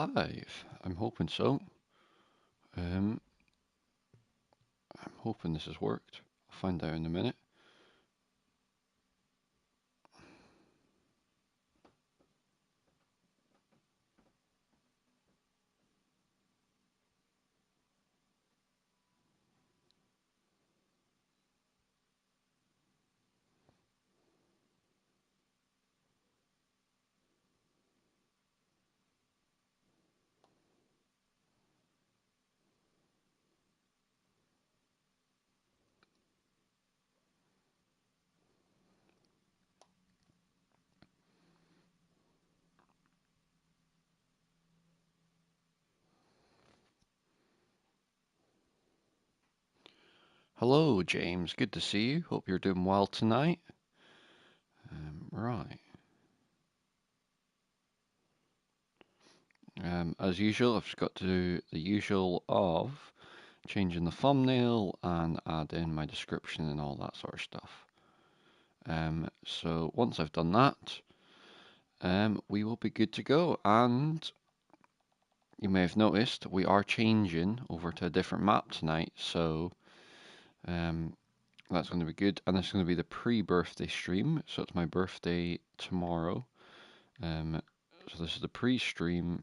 live. I'm hoping so. I'm hoping this has worked. I'll find out in a minute. Hello, James. Good to see you. Hope you're doing well tonight. Right. As usual, I've just got to do the usual of changing the thumbnail and add in my description and all that sort of stuff. So once I've done that, we will be good to go. And you may have noticed we are changing over to a different map tonight. So that's going to be good. And this is going to be the pre-birthday stream. So it's my birthday tomorrow. So this is the pre-stream.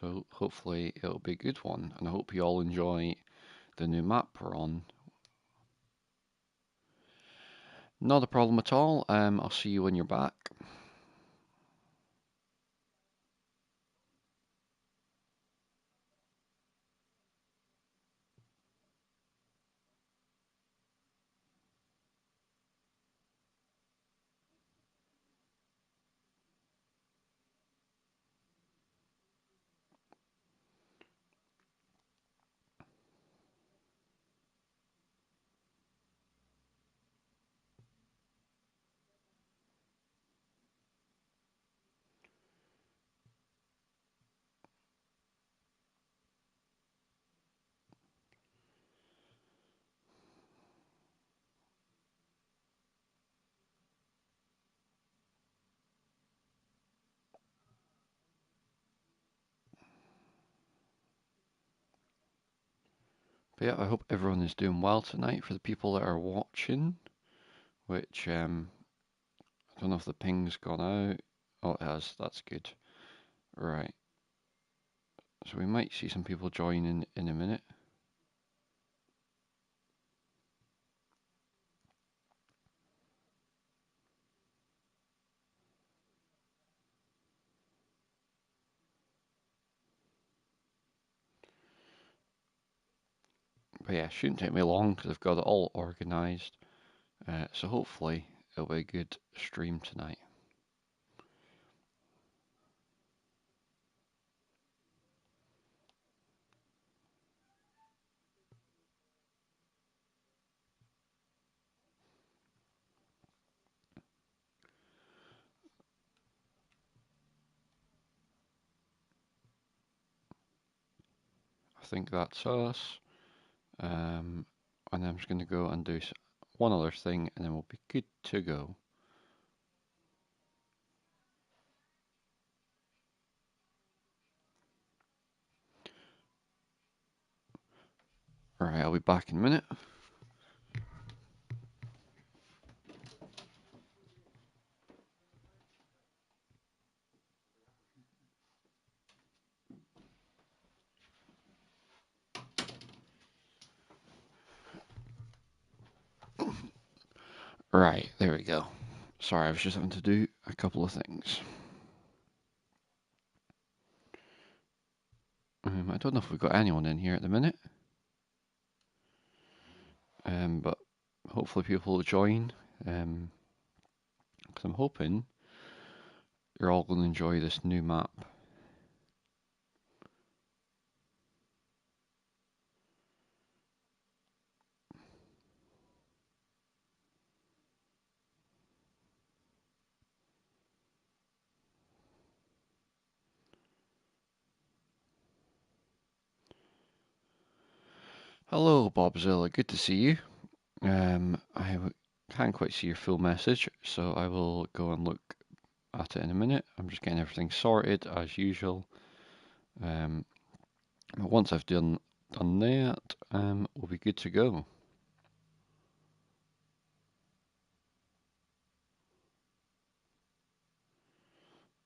So hopefully it'll be a good one. And I hope you all enjoy the new map we're on. Not a problem at all. I'll see you when you're back. But yeah, I hope everyone is doing well tonight. For the people that are watching, which I don't know if the ping's gone out. Oh, it has. That's good. Right. So we might see some people join in a minute. But yeah, it shouldn't take me long because I've got it all organised. So hopefully it'll be a good stream tonight. I think that's us. And I'm just going to go and do one other thing and then we'll be good to go. Alright, I'll be back in a minute. Right, there we go. Sorry, I was just having to do a couple of things. I don't know if we've got anyone in here at the minute. But hopefully people will join. Because I'm hoping you're all going to enjoy this new map. Hello, Bobzilla. Good to see you. I can't quite see your full message, so I will go and look at it in a minute. I'm just getting everything sorted as usual. But once I've done that, we'll be good to go.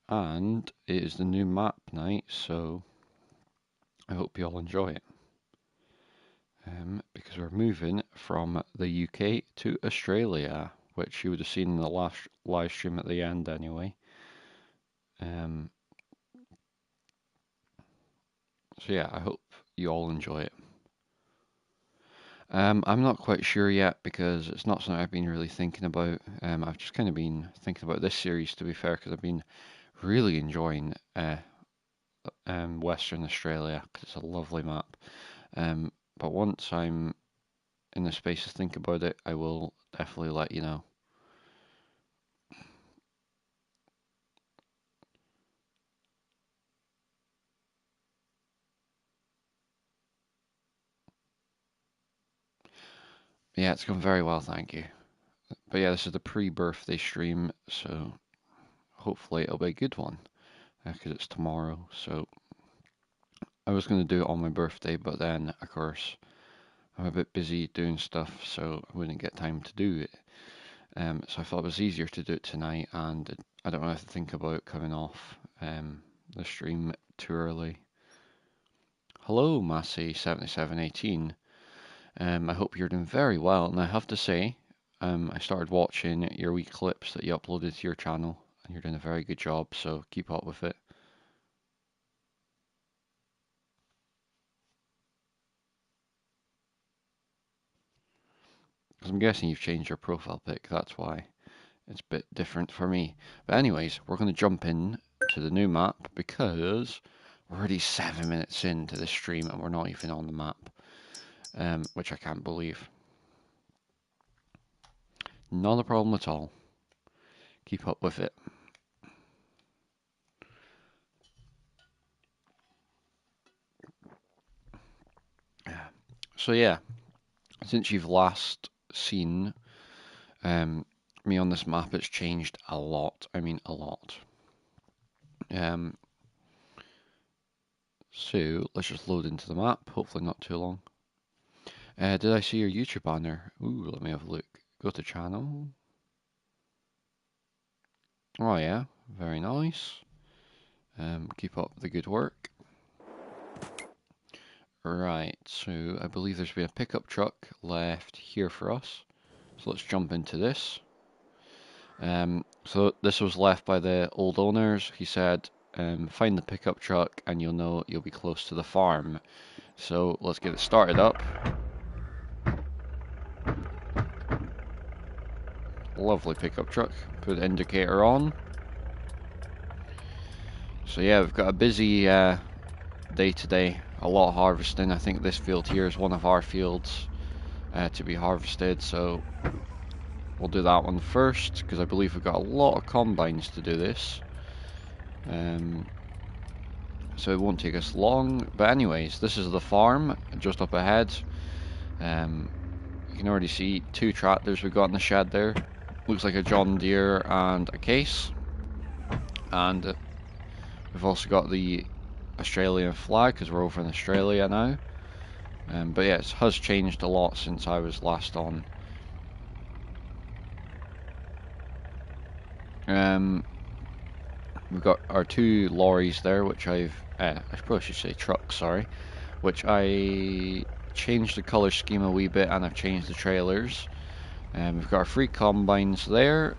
And it is the new map night, so I hope you all enjoy it. Because we're moving from the UK to Australia, which you would have seen in the last live stream at the end anyway. So yeah, I hope you all enjoy it. I'm not quite sure yet because it's not something I've been really thinking about. I've just kind of been thinking about this series, to be fair, because I've been really enjoying Western Australia because it's a lovely map. But once I'm in the space to think about it, I will definitely let you know. Yeah, it's gone very well, thank you. But yeah, this is the pre-birthday stream, so hopefully it'll be a good one because it's tomorrow. So I was going to do it on my birthday, but then, of course, I'm a bit busy doing stuff, so I wouldn't get time to do it. So I thought it was easier to do it tonight, and I don't have to think about coming off the stream too early. Hello, Massey7718. I hope you're doing very well, and I have to say, I started watching your wee clips that you uploaded to your channel, and you're doing a very good job, so keep up with it. Because I'm guessing you've changed your profile pic, that's why it's a bit different for me. But anyways, we're going to jump in to the new map because we're already 7 minutes into the stream and we're not even on the map, which I can't believe. Not a problem at all. Keep up with it. So yeah, since you've last seen me on this map, it's changed a lot. I mean, a lot. So let's just load into the map. Hopefully not too long. Did I see your YouTube banner? Ooh, let me have a look. Go to channel. Oh yeah, very nice. Keep up the good work. Right, so I believe there's been a pickup truck left here for us. So let's jump into this. So this was left by the old owners. He said, find the pickup truck and you'll know you'll be close to the farm. So let's get it started up. Lovely pickup truck. Put the indicator on. So yeah, we've got a busy day today. A lot of harvesting. I think this field here is one of our fields to be harvested. So we'll do that one first because I believe we've got a lot of combines to do this. So it won't take us long. But anyways, this is the farm just up ahead. You can already see 2 tractors we've got in the shed there. Looks like a John Deere and a case. And we've also got the Australian flag because we're over in Australia now. But yeah, it has changed a lot since I was last on. We've got our 2 lorries there, which I probably should say trucks, sorry, which I changed the color scheme a wee bit and I've changed the trailers. We've got our 3 combines there.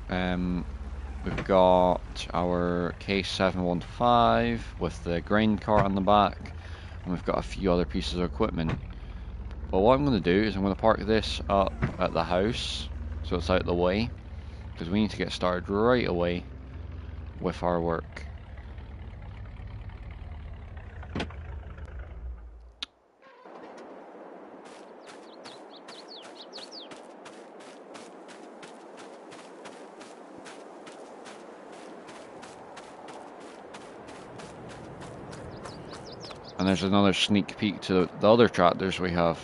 We've got our K715 with the grain cart on the back, and we've got a few other pieces of equipment. But what I'm going to do is I'm going to park this up at the house so it's out of the way, because we need to get started right away with our work. And there's another sneak peek to the other tractors we have.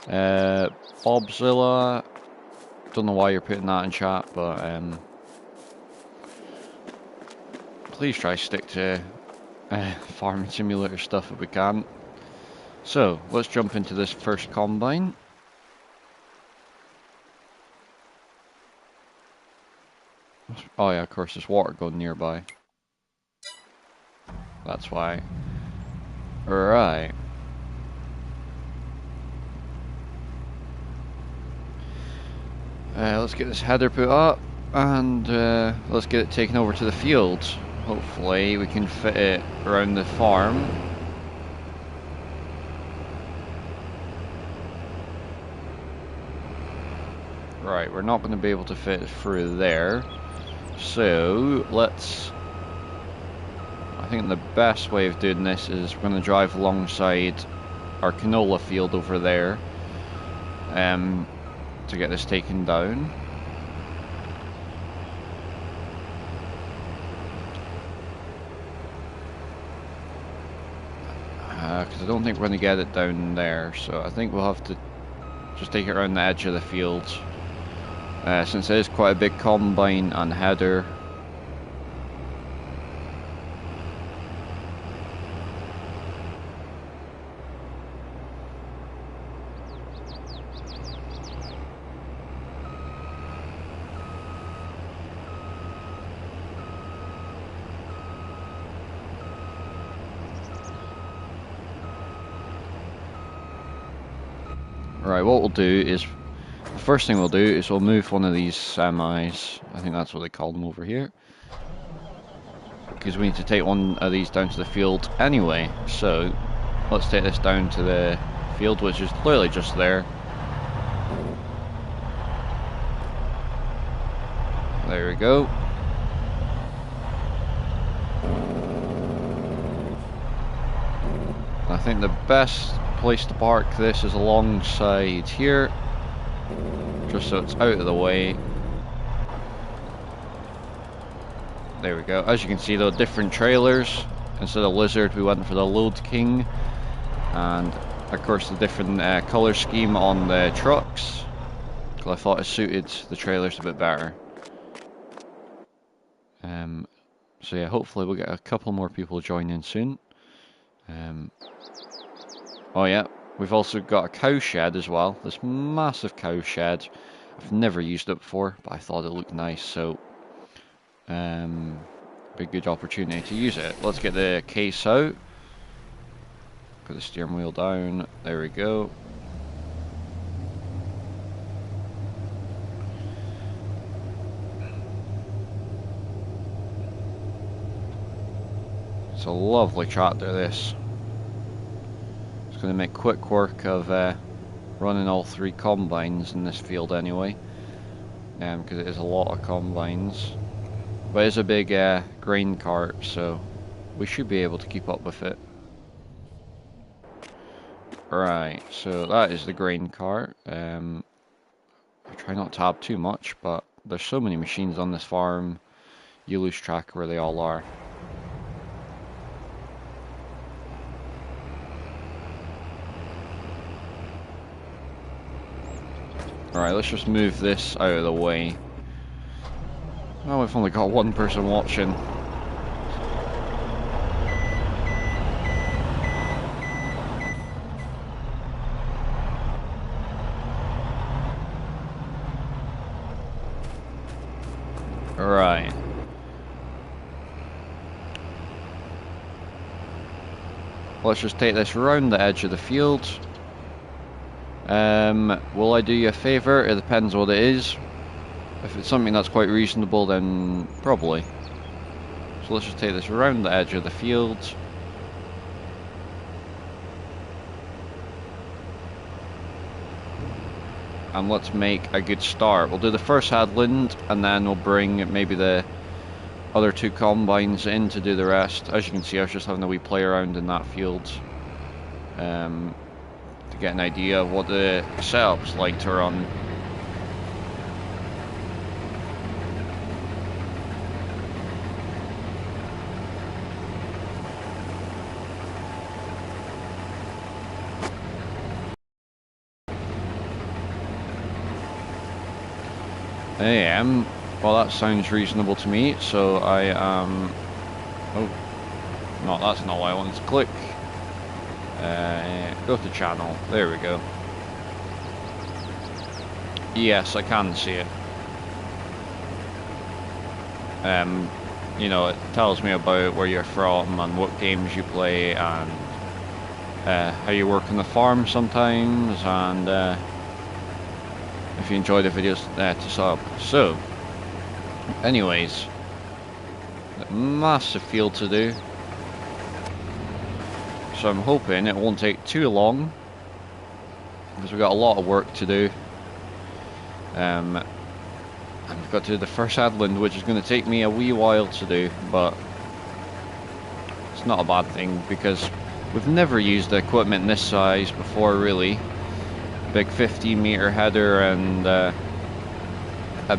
Bobzilla, don't know why you're putting that in chat, but please try stick to farming simulator stuff if we can. So, let's jump into this first combine. Oh yeah, of course there's water going nearby. That's why. Right. Let's get this header put up, and let's get it taken over to the field. Hopefully we can fit it around the farm. Right, we're not going to be able to fit it through there. So, I think the best way of doing this is we're going to drive alongside our canola field over there to get this taken down. Because I don't think we're going to get it down there, so I think we'll have to just take it around the edge of the field. Since it is quite a big combine and header. Right, what we'll do is, the first thing we'll do is we'll move one of these semis, I think that's what they call them over here, because we need to take one of these down to the field anyway. So let's take this down to the field, which is clearly just there. There we go. I think the best place to park this is alongside here, just so it's out of the way. There we go. As you can see, though, different trailers. Instead of Lizard, we went for the Load King, and of course the different colour scheme on the trucks, because I thought it suited the trailers a bit better. So yeah, hopefully we'll get a couple more people joining soon. Oh yeah, we've also got a cow shed as well. This massive cow shed. I've never used it before, but I thought it looked nice, so be a good opportunity to use it. Let's get the case out. Put the steering wheel down. There we go. It's a lovely tractor, this. It's going to make quick work of running all three combines in this field anyway, because it is a lot of combines. But it's a big grain cart, so we should be able to keep up with it. Right, so that is the grain cart. I try not to have too much, but there's so many machines on this farm, you lose track of where they all are. Alright, let's just move this out of the way. Oh, we've only got one person watching. Right. Let's just take this around the edge of the field. Will I do you a favour? It depends what it is. If it's something that's quite reasonable, then probably. So let's just take this around the edge of the field. And let's make a good start. We'll do the first headland, and then we'll bring maybe the other two combines in to do the rest. As you can see, I was just having a wee play around in that field. To get an idea of what the setup's like to run. Well that sounds reasonable to me, so I am Oh, no, that's not what I wanted to click. Go to channel. There we go. Yes, I can see it. You know, it tells me about where you're from and what games you play and how you work on the farm sometimes, and if you enjoy the videos to sub. So, anyways, massive field to do. So I'm hoping it won't take too long, because we've got a lot of work to do. And we've got to do the first headland, which is going to take me a wee while to do, but it's not a bad thing because we've never used the equipment this size before, really. Big 15-meter header and a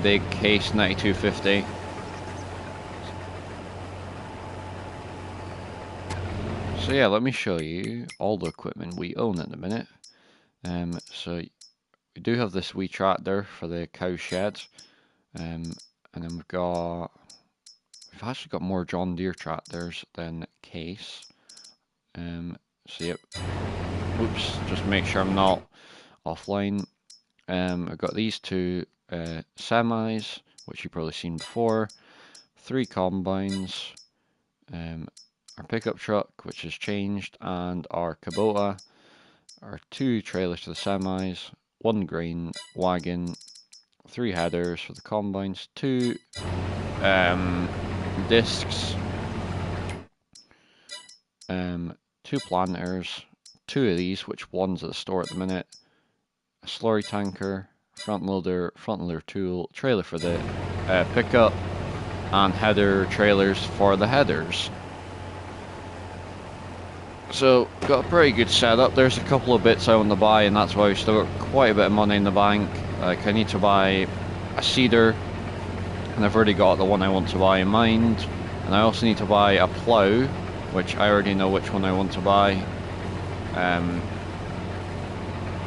big case 9250. So yeah, let me show you all the equipment we own at the minute. So we do have this wee tractor for the cow shed, and then we've actually got more John Deere tractors than Case. So yep. Oops, just make sure I'm not offline. I've got these two semis, which you've probably seen before, 3 combines, our pickup truck, which has changed, and our Kubota, our 2 trailers to the semis, 1 grain wagon, 3 headers for the combines, 2 discs, 2 planters, 2 of these, which one's at the store at the minute, a slurry tanker, front loader tool, trailer for the pickup, and header trailers for the headers. So, got a pretty good setup. There's a couple of bits I want to buy, and that's why we've still got quite a bit of money in the bank. Like, I need to buy a seeder, and I've already got the one I want to buy in mind. And I also need to buy a plough, which I already know which one I want to buy.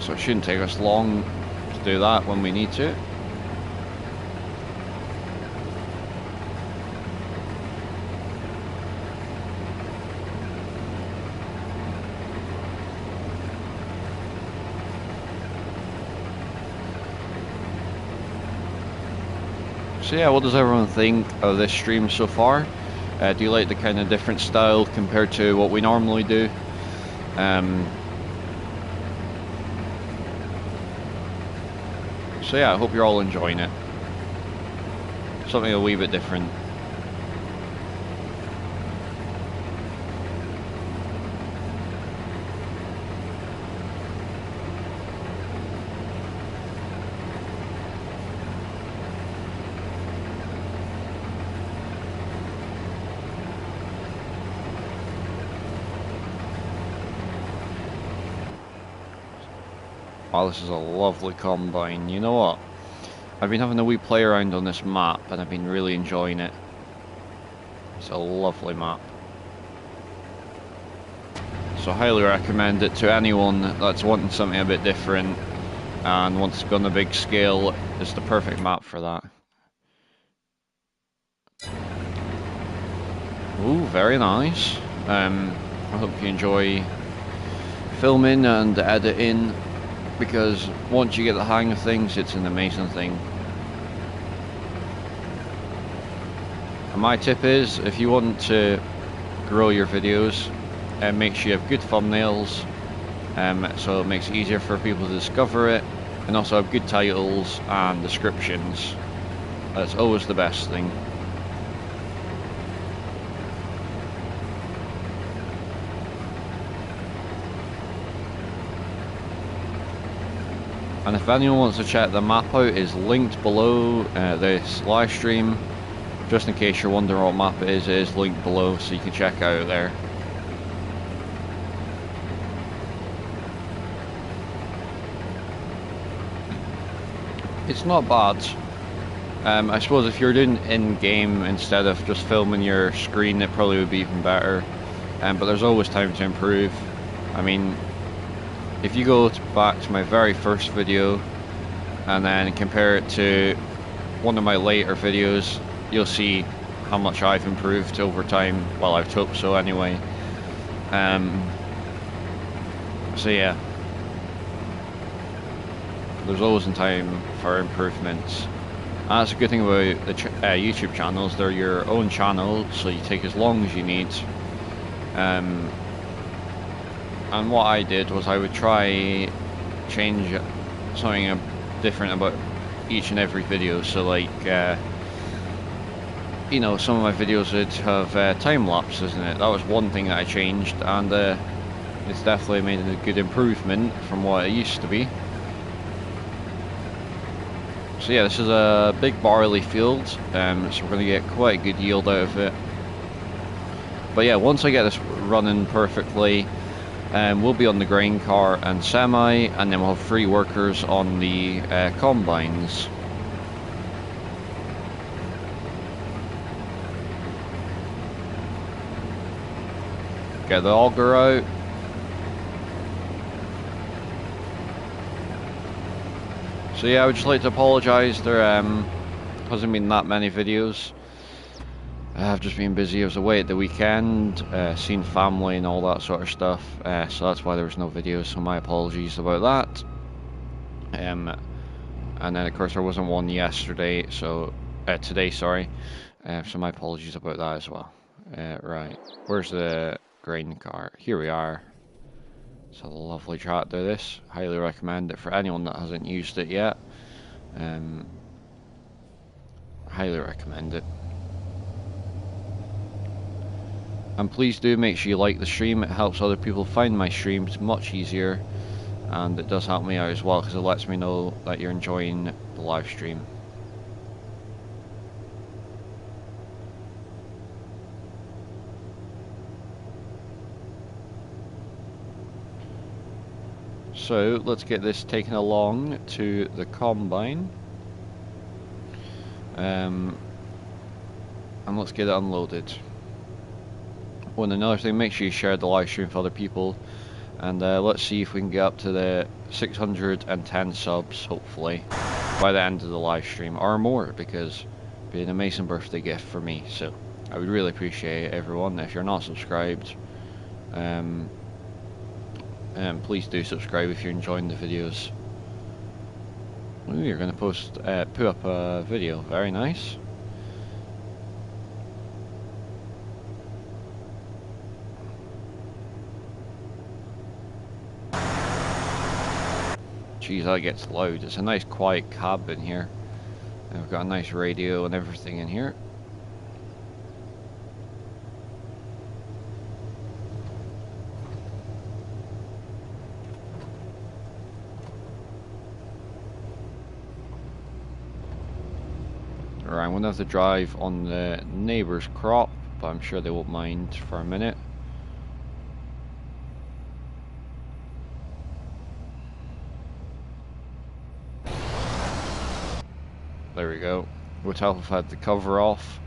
So it shouldn't take us long to do that when we need to. So yeah, what does everyone think of this stream so far? Do you like the kind of different style compared to what we normally do? So yeah, I hope you're all enjoying it. Something a wee bit different. Wow, this is a lovely combine. You know what? I've been having a wee play around on this map and I've been really enjoying it. It's a lovely map. So I highly recommend it to anyone that's wanting something a bit different and wants to go on a big scale. It's the perfect map for that. Ooh, very nice. I hope you enjoy filming and editing, because once you get the hang of things, it's an amazing thing. And my tip is, if you want to grow your videos, make sure you have good thumbnails, so it makes it easier for people to discover it, and also have good titles and descriptions. That's always the best thing. And if anyone wants to check the map out, it's linked below this live stream. Just in case you're wondering what map it is linked below, so you can check out there. It's not bad. I suppose if you're doing in-game instead of just filming your screen, it probably would be even better. But there's always time to improve. I mean, if you go back to my very first video and then compare it to one of my later videos, you'll see how much I've improved over time. Well, I've hoped so anyway. So yeah, there's always in time for improvements. And that's a good thing about the YouTube channels. They're your own channel, so you take as long as you need. And what I did was I would try change something different about each and every video. So like, you know, some of my videos would have time lapses in it. That was one thing that I changed, and it's definitely made a good improvement from what it used to be. So yeah, this is a big barley field, so we're going to get quite a good yield out of it. But yeah, once I get this running perfectly, we'll be on the grain cart and semi, and then we'll have 3 workers on the combines. Get the auger out. So yeah, I would just like to apologise, there hasn't been that many videos. I've just been busy. I was away at the weekend, seen family and all that sort of stuff, so that's why there was no videos, so my apologies about that. And then of course there wasn't one yesterday, so today, sorry, so my apologies about that as well. Right, where's the grain cart? Here we are. It's a lovely tractor, this. Highly recommend it for anyone that hasn't used it yet. Highly recommend it. And please do make sure you like the stream. It helps other people find my streams much easier, and it does help me out as well because it lets me know that you're enjoying the live stream. So let's get this taken along to the combine, and let's get it unloaded. Oh, and another thing, make sure you share the live stream with other people, and let's see if we can get up to the 610 subs, hopefully, by the end of the live stream, or more, because it'd be an amazing birthday gift for me. So I would really appreciate everyone, if you're not subscribed, please do subscribe if you're enjoying the videos. Ooh, you're going to put up a video, very nice. Jeez, that gets loud. It's a nice quiet cab in here. And we've got a nice radio and everything in here. Alright, I'm going to have to drive on the neighbour's crop, but I'm sure they won't mind for a minute. There we go. Would help if I had the cover off.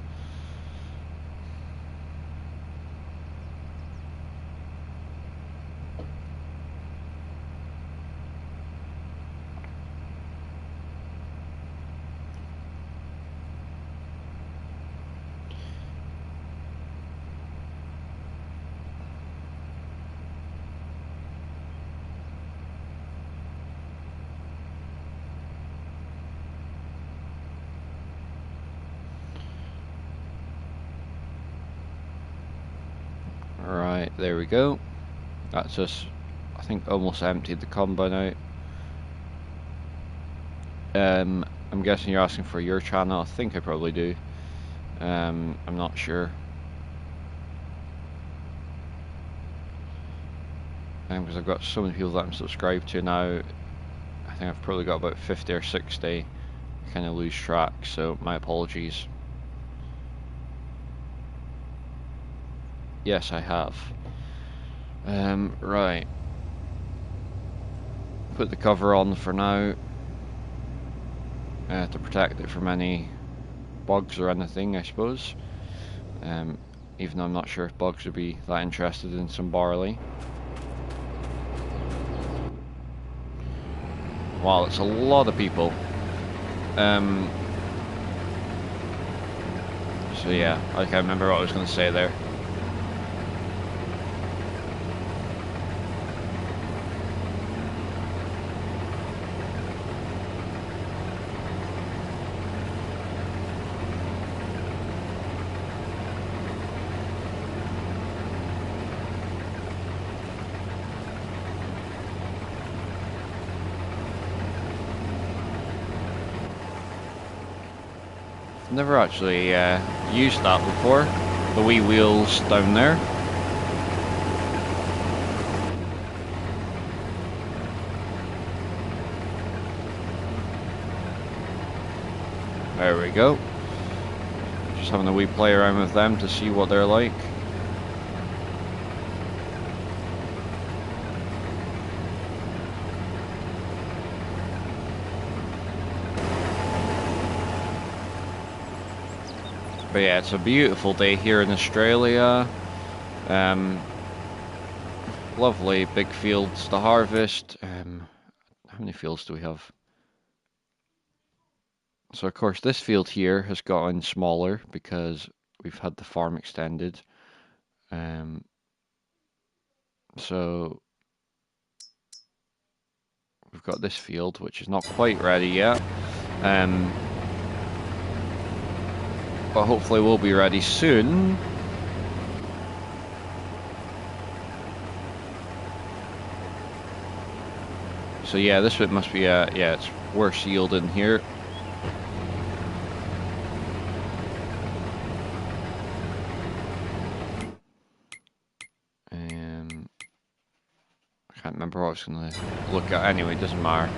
Alright, there we go. That's us, I think, almost emptied the combine out. I'm guessing you're asking for your channel. I think I probably do. I'm not sure. Because I've got so many people that I'm subscribed to now. I think I've probably got about 50 or 60. I kind of lose track, so my apologies. Yes, I have. Right. Put the cover on for now. To protect it from any bugs or anything, I suppose. Even though I'm not sure if bugs would be that interested in some barley. Wow, it's a lot of people. So yeah, I can't remember what I was going to say there. Never actually used that before. The wee wheels down there. There we go. Just having a wee play around with them to see what they're like. But yeah, it's a beautiful day here in Australia. Lovely big fields to harvest. How many fields do we have? So of course this field here has gotten smaller because we've had the farm extended. So we've got this field which is not quite ready yet. But hopefully we'll be ready soon. So yeah, this bit must be yeah, it's worse yielding here. I can't remember what I was going to look at. Anyway, it doesn't matter.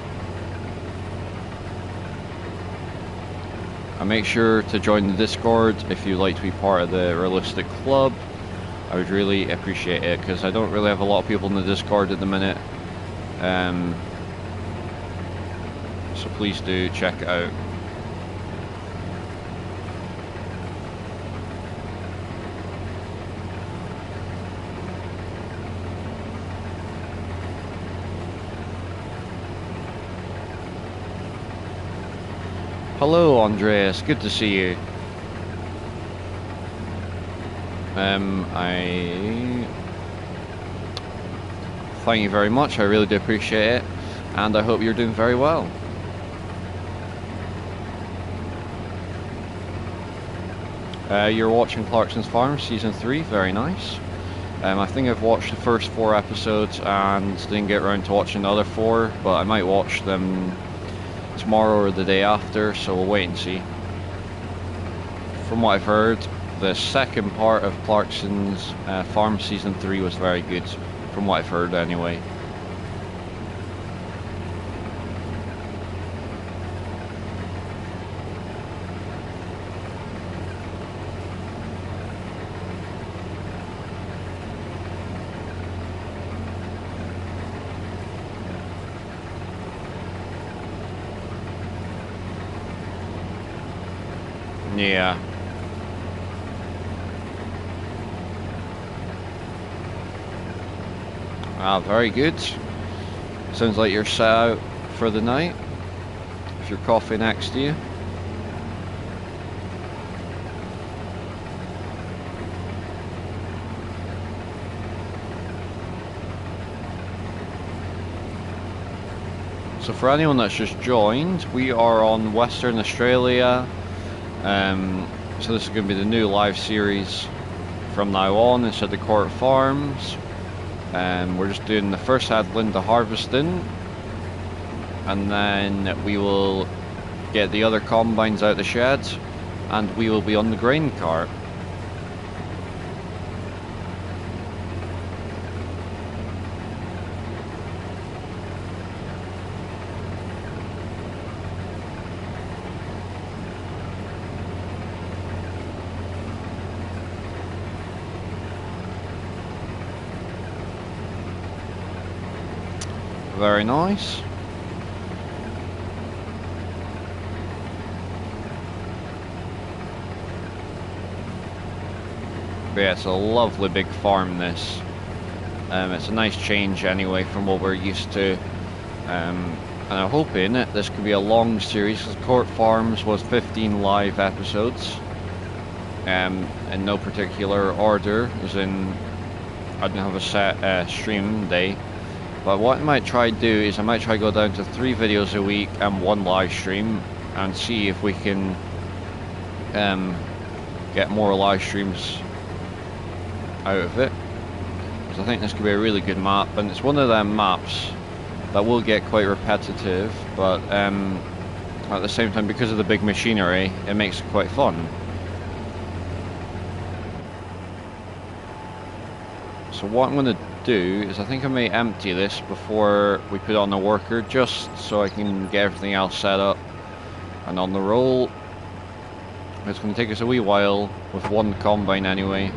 And make sure to join the Discord if you'd like to be part of the Realistic Club. I would really appreciate it because I don't really have a lot of people in the Discord at the minute. So please do check it out. Hello, Andreas. Good to see you. I thank you very much. I really do appreciate it, and I hope you're doing very well. You're watching Clarkson's Farm Season 3. Very nice. I think I've watched the first 4 episodes and didn't get around to watching the other 4, but I might watch them tomorrow or the day after, so we'll wait and see. From what I've heard, the second part of Clarkson's Farm Season 3 was very good, from what I've heard anyway. Yeah. Ah, very good. Sounds like you're set out for the night. With your coffee next to you. So for anyone that's just joined, we are on Western Australia. So this is going to be the new live series from now on instead of Court Farms. We're just doing the first headland to harvesting, and then we will get the other combines out the sheds, and we will be on the grain cart. Very nice. But yeah, it's a lovely big farm, this. It's a nice change anyway from what we're used to. And I'm hoping that this could be a long series, because Court Farms was 15 live episodes. in no particular order, as in I don't have a set stream day. But what I might try to do is I might try to go down to 3 videos a week and 1 live stream, and see if we can get more live streams out of it. Because I think this could be a really good map, and it's one of them maps that will get quite repetitive, but at the same time, because of the big machinery, it makes it quite fun. So what I'm going to do is I think I may empty this before we put on the worker, just so I can get everything else set up and on the roll. It's going to take us a wee while with 1 combine anyway.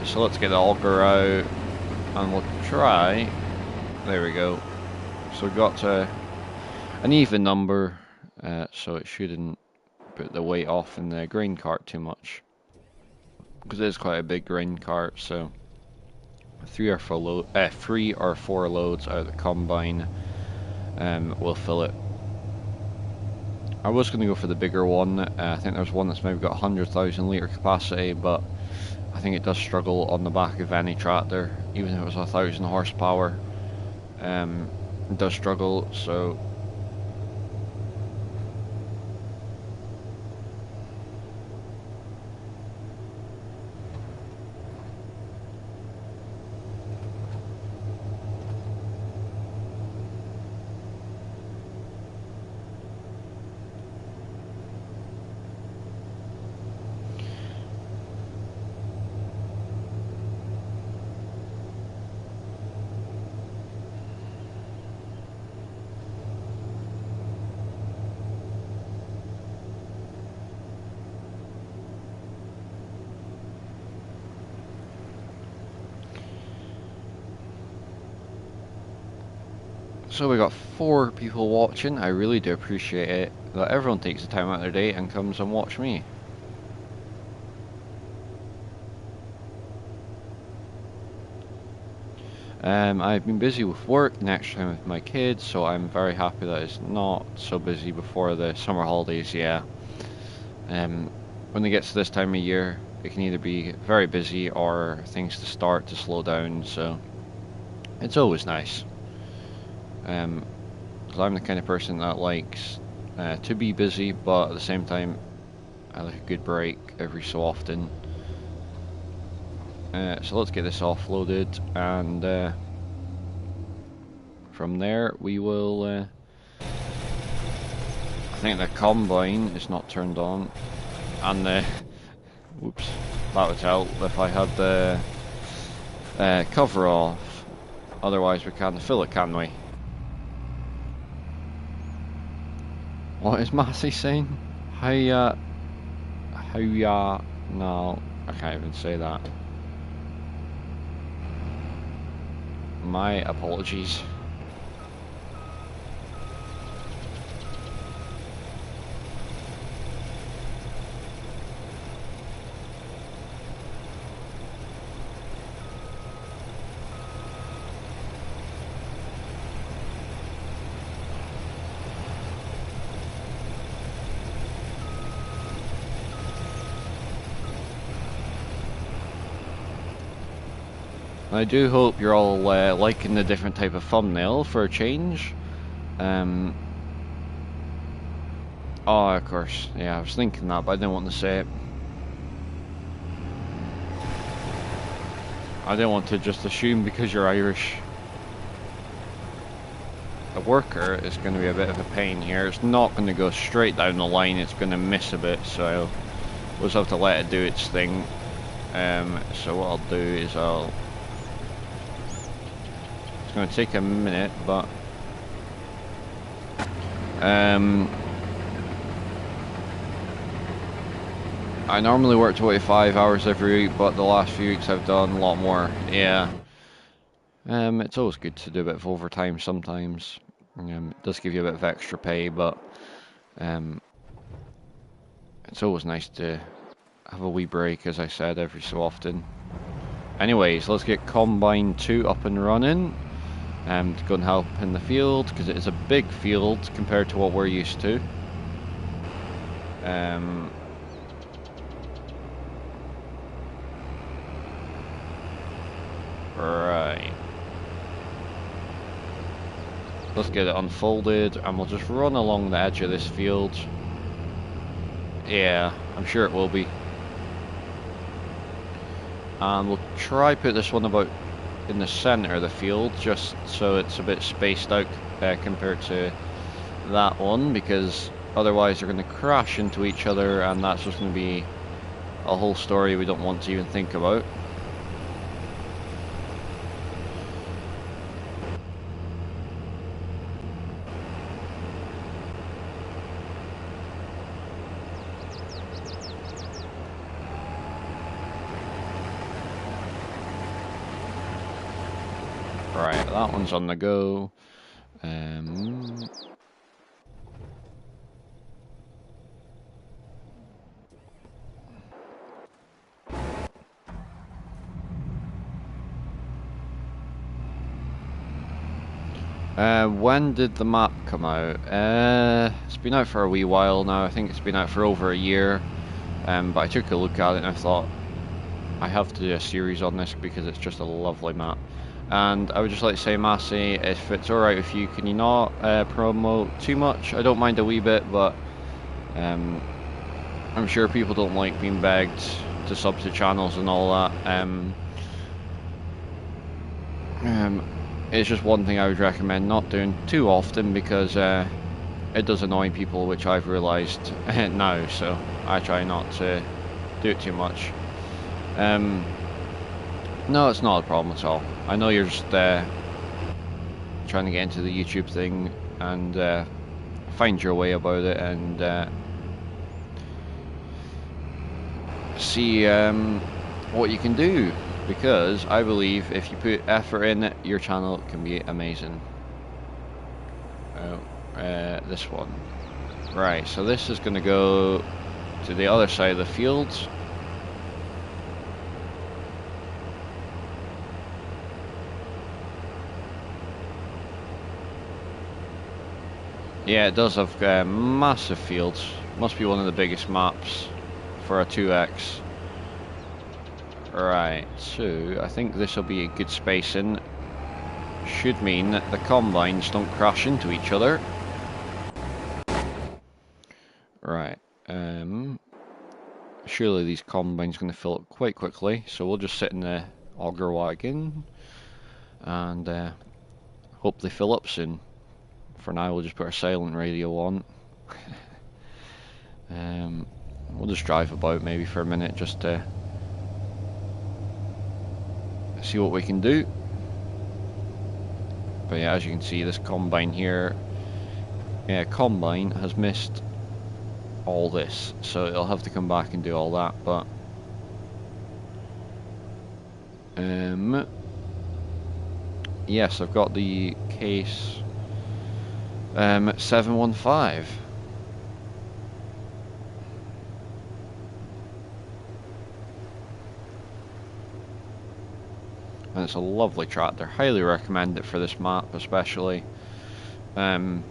So let's get the auger out and we'll try. There we go. So we've got an even number, so it shouldn't put the weight off in the grain cart too much, because it is quite a big grain cart. So 3 or 4 loads out of the combine will fill it. I was going to go for the bigger one. I think there's one that's maybe got 100,000 litre capacity, but I think it does struggle on the back of any tractor, even if it was 1,000 horsepower. It does struggle, so we got 4 people watching. I really do appreciate it that everyone takes the time out of their day and comes and watch me. I've been busy with work, next time with my kids, so I'm very happy that it's not so busy before the summer holidays. Yeah. When it gets to this time of year, it can either be very busy or things to start to slow down, so it's always nice. Because I'm the kind of person that likes to be busy, but at the same time I like a good break every so often. So let's get this offloaded, and from there we will I think the combine is not turned on, and the whoops, that would help if I had the cover off, otherwise we can't fill it, can we? What is Massey saying? Hiya, no, I can't even say that. My apologies. I do hope you're all liking the different type of thumbnail for a change. Oh, of course, yeah, I was thinking that, but I didn't want to say it. I didn't want to just assume because you're Irish. The worker is going to be a bit of a pain here. It's not going to go straight down the line, it's going to miss a bit, so we'll just have to let it do its thing. So what I'll do is it's going to take a minute, but I normally work 25 hours every week, but the last few weeks I've done a lot more. Yeah. It's always good to do a bit of overtime sometimes. It does give you a bit of extra pay, but it's always nice to have a wee break, as I said, every so often. Anyways, let's get Combine 2 up and running. To go and help in the field, because it is a big field compared to what we're used to. Right. Let's get it unfolded, and we'll just run along the edge of this field. Yeah, I'm sure it will be. And we'll try put this one about in the center of the field, just so it's a bit spaced out compared to that one, because otherwise they're going to crash into each other, and that's just going to be a whole story we don't want to even think about. Right, that one's on the go. When did the map come out? It's been out for a wee while now. I think it's been out for over a year. But I took a look at it and I thought I have to do a series on this because it's just a lovely map. And I would just like to say, Massey, if it's alright with you, can you not promote too much? I don't mind a wee bit, but I'm sure people don't like being begged to sub to channels and all that. It's just one thing I would recommend not doing too often, because it does annoy people, which I've realised now, so I try not to do it too much. No, it's not a problem at all. I know you're just trying to get into the YouTube thing and find your way about it and see what you can do, because I believe if you put effort in, your channel can be amazing. This one. Right, so this is going to go to the other side of the field. Yeah, it does have massive fields. Must be one of the biggest maps for a 2x. Right, so I think this will be a good spacing. Should mean that the combines don't crash into each other. Right, surely these combines going to fill up quite quickly, so we'll just sit in the auger wagon and hope they fill up soon. For now, we'll just put our silent radio on. We'll just drive about maybe for a minute just to see what we can do. But yeah, as you can see, this combine here, combine has missed all this, so it'll have to come back and do all that. But yes, I've got the case 715. And it's a lovely tractor. Highly recommend it for this map, especially. Does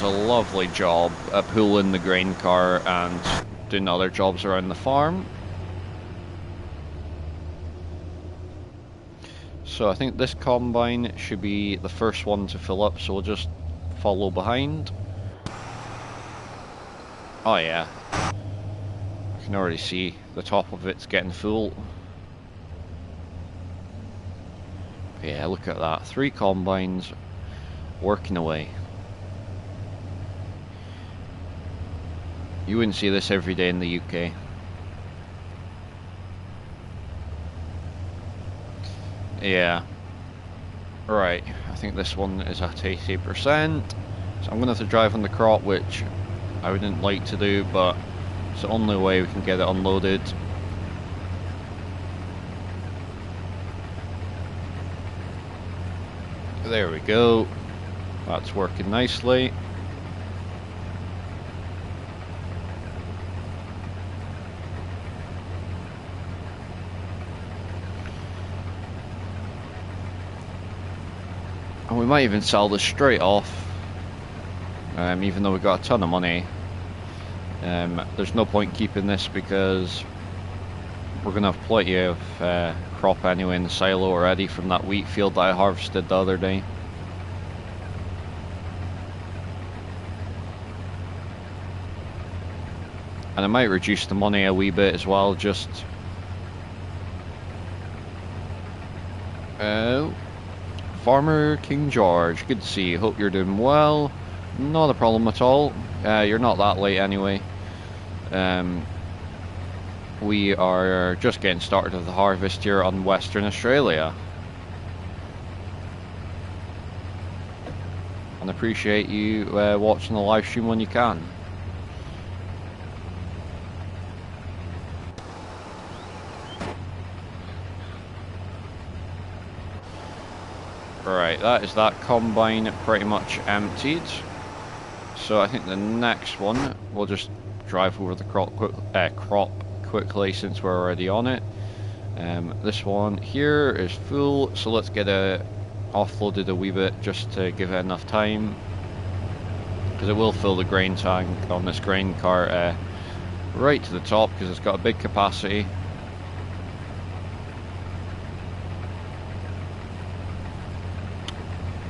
a lovely job at pulling the grain car and doing other jobs around the farm. So I think this combine should be the first one to fill up, so we'll just follow behind. Oh yeah, you can already see the top of it's getting full. Yeah, look at that, 3 combines working away. You wouldn't see this every day in the UK. Yeah. Right, I think this one is at 80%. So I'm going to have to drive on the crop, which I wouldn't like to do, but it's the only way we can get it unloaded. There we go. That's working nicely. And we might even sell this straight off, even though we've got a ton of money. There's no point keeping this because we're going to have plenty of crop anyway in the silo already from that wheat field that I harvested the other day. And I might reduce the money a wee bit as well, just... Farmer King George, good to see you. Hope you're doing well. Not a problem at all. You're not that late anyway. We are just getting started with the harvest here on Western Australia. And appreciate you watching the live stream when you can. Right, that is that combine pretty much emptied. So I think the next one, we'll just drive over the crop quickly since we're already on it. This one here is full, so let's get it offloaded a wee bit just to give it enough time. Because it will fill the grain tank on this grain cart right to the top because it's got a big capacity.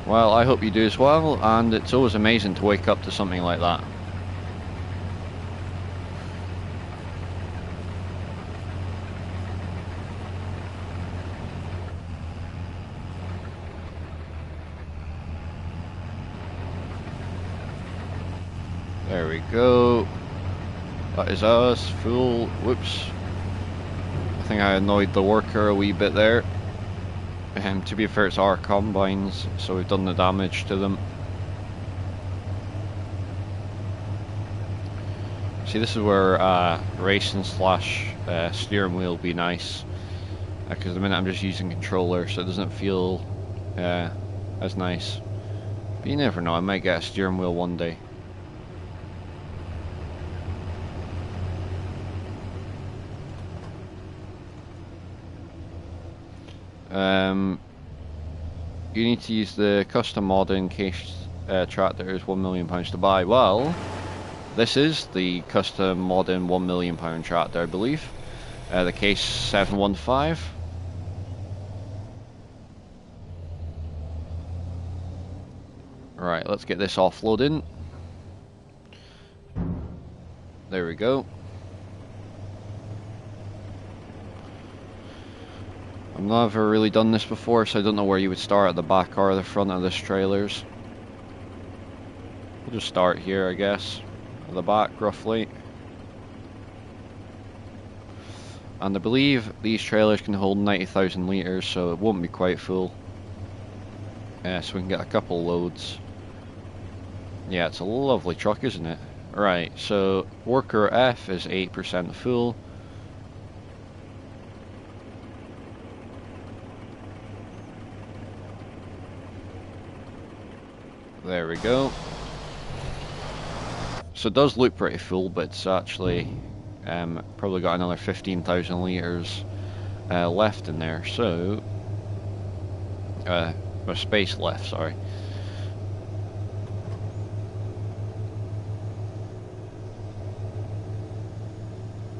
Well, I hope you do as well, and it's always amazing to wake up to something like that. There we go. That is us, full. Whoops. I think I annoyed the worker a wee bit there. To be fair, it's our combines, so we've done the damage to them. See, this is where racing slash steering wheel would be nice. Because at the minute I'm just using controller, so it doesn't feel as nice. But you never know, I might get a steering wheel one day. You need to use the custom mod in case tractor is £1 million to buy. Well, this is the custom mod in £1 million tractor, I believe. The case 715. Right, let's get this offloading. There we go. I've never really done this before, so I don't know where you would start, at the back or the front of this trailers. We'll just start here, I guess, at the back roughly. And I believe these trailers can hold 90,000 litres, so it won't be quite full. So we can get a couple loads. Yeah, it's a lovely truck, isn't it? Right, so worker F is 8% full. There we go. So it does look pretty full, but it's actually probably got another 15,000 litres left in there, so or space left, sorry.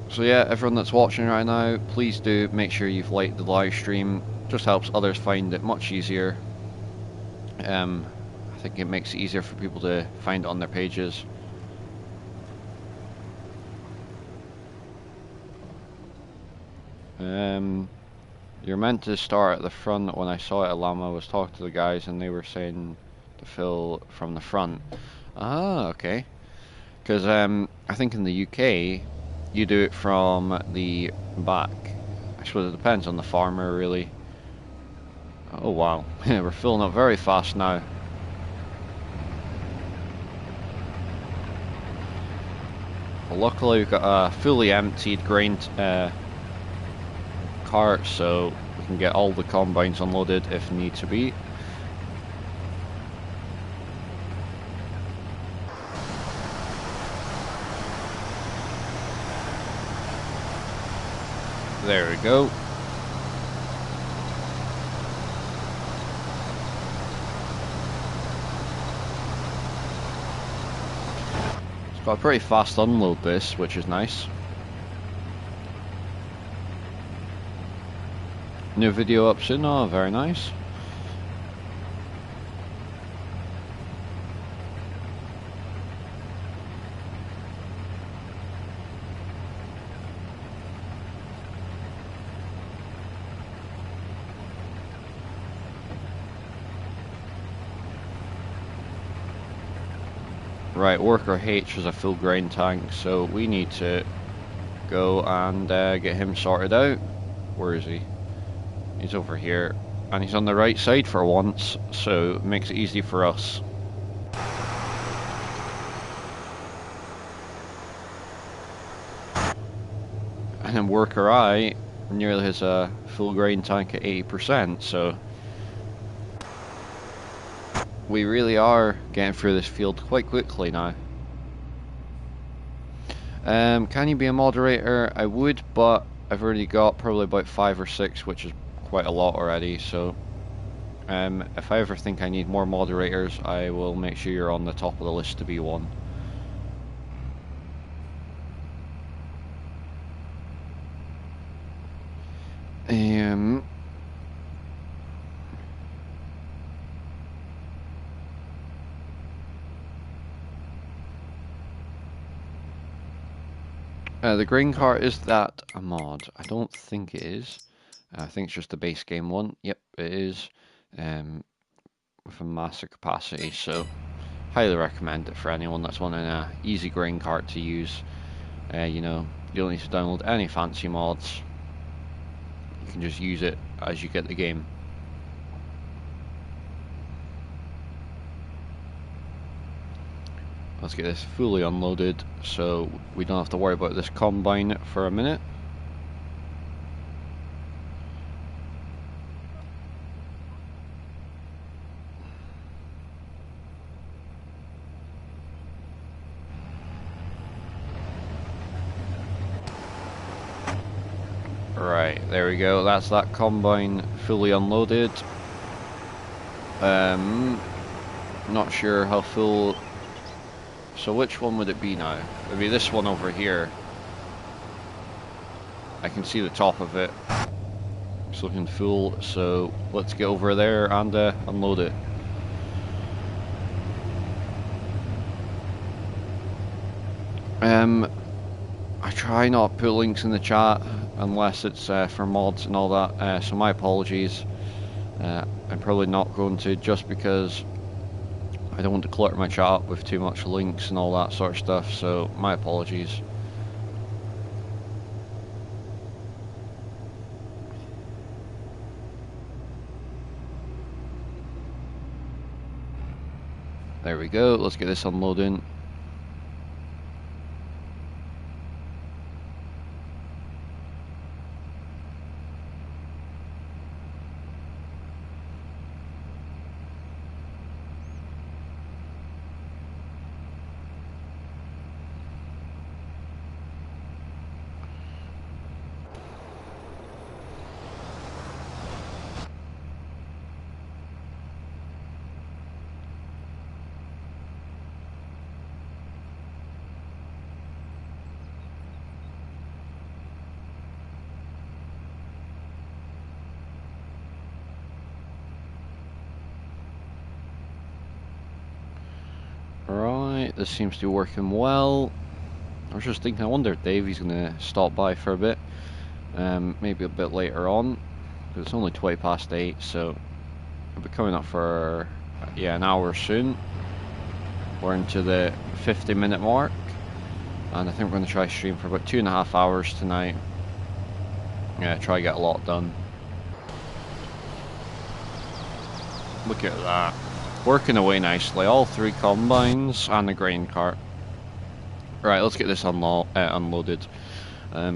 So yeah, everyone that's watching right now, please do make sure you've liked the live stream. Just helps others find it much easier. I think it makes it easier for people to find it on their pages. You're meant to start at the front. When I saw it at Llama, I was talking to the guys and they were saying to fill from the front. Ah, okay. Because I think in the UK, you do it from the back. I suppose it depends on the farmer, really. Oh wow, we're filling up very fast now. Well, luckily we've got a fully emptied grain cart, so we can get all the combines unloaded if need to be. There we go. It's got a pretty fast unload this, which is nice. New video up soon. Oh, very nice. Right, worker H has a full grain tank, so we need to go and get him sorted out. Where is he? He's over here, and he's on the right side for once, so it makes it easy for us. And then worker I nearly has a full grain tank at 80%, so we really are getting through this field quite quickly now. Can you be a moderator? I would, but I've already got probably about 5 or 6, which is quite a lot already, so if I ever think I need more moderators, I will make sure you're on the top of the list to be one. The green cart, is that a mod? I don't think it is. I think it's just the base game one. Yep, it is. With a master capacity, so highly recommend it for anyone that's wanting an easy grain cart to use. You know, you don't need to download any fancy mods. You can just use it as you get the game. Let's get this fully unloaded so we don't have to worry about this combine for a minute. Right, there we go. That's that combine fully unloaded. Not sure how full. So which one would it be now? It'd be this one over here. I can see the top of it. It's looking full, so let's get over there and unload it. I try not to put links in the chat unless it's for mods and all that, so my apologies. I'm probably not going to, just because I don't want to clutter my chat up with too much links and all that sort of stuff, so my apologies. There we go, let's get this unloading. Right, this seems to be working well. I was just thinking, I wonder if Davey's going to stop by for a bit. Maybe a bit later on, because it's only 20 past 8, so I'll be coming up for an hour soon. We're into the 50-minute mark, and I think we're going to try stream for about 2.5 hours tonight. Yeah, try to get a lot done. Look at that. Working away nicely, all 3 combines and the grain cart. Right, let's get this unloaded,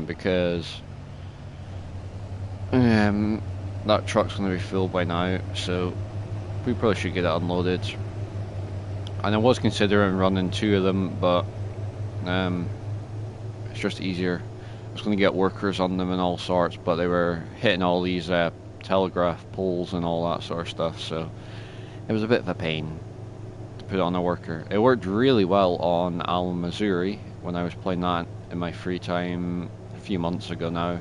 because that truck's going to be full by now, so we probably should get it unloaded. And I was considering running 2 of them, but it's just easier. I was going to get workers on them and all sorts, but they were hitting all these telegraph poles and all that sort of stuff, so it was a bit of a pain to put on a worker. It worked really well on Allen, Missouri when I was playing that in my free time a few months ago now.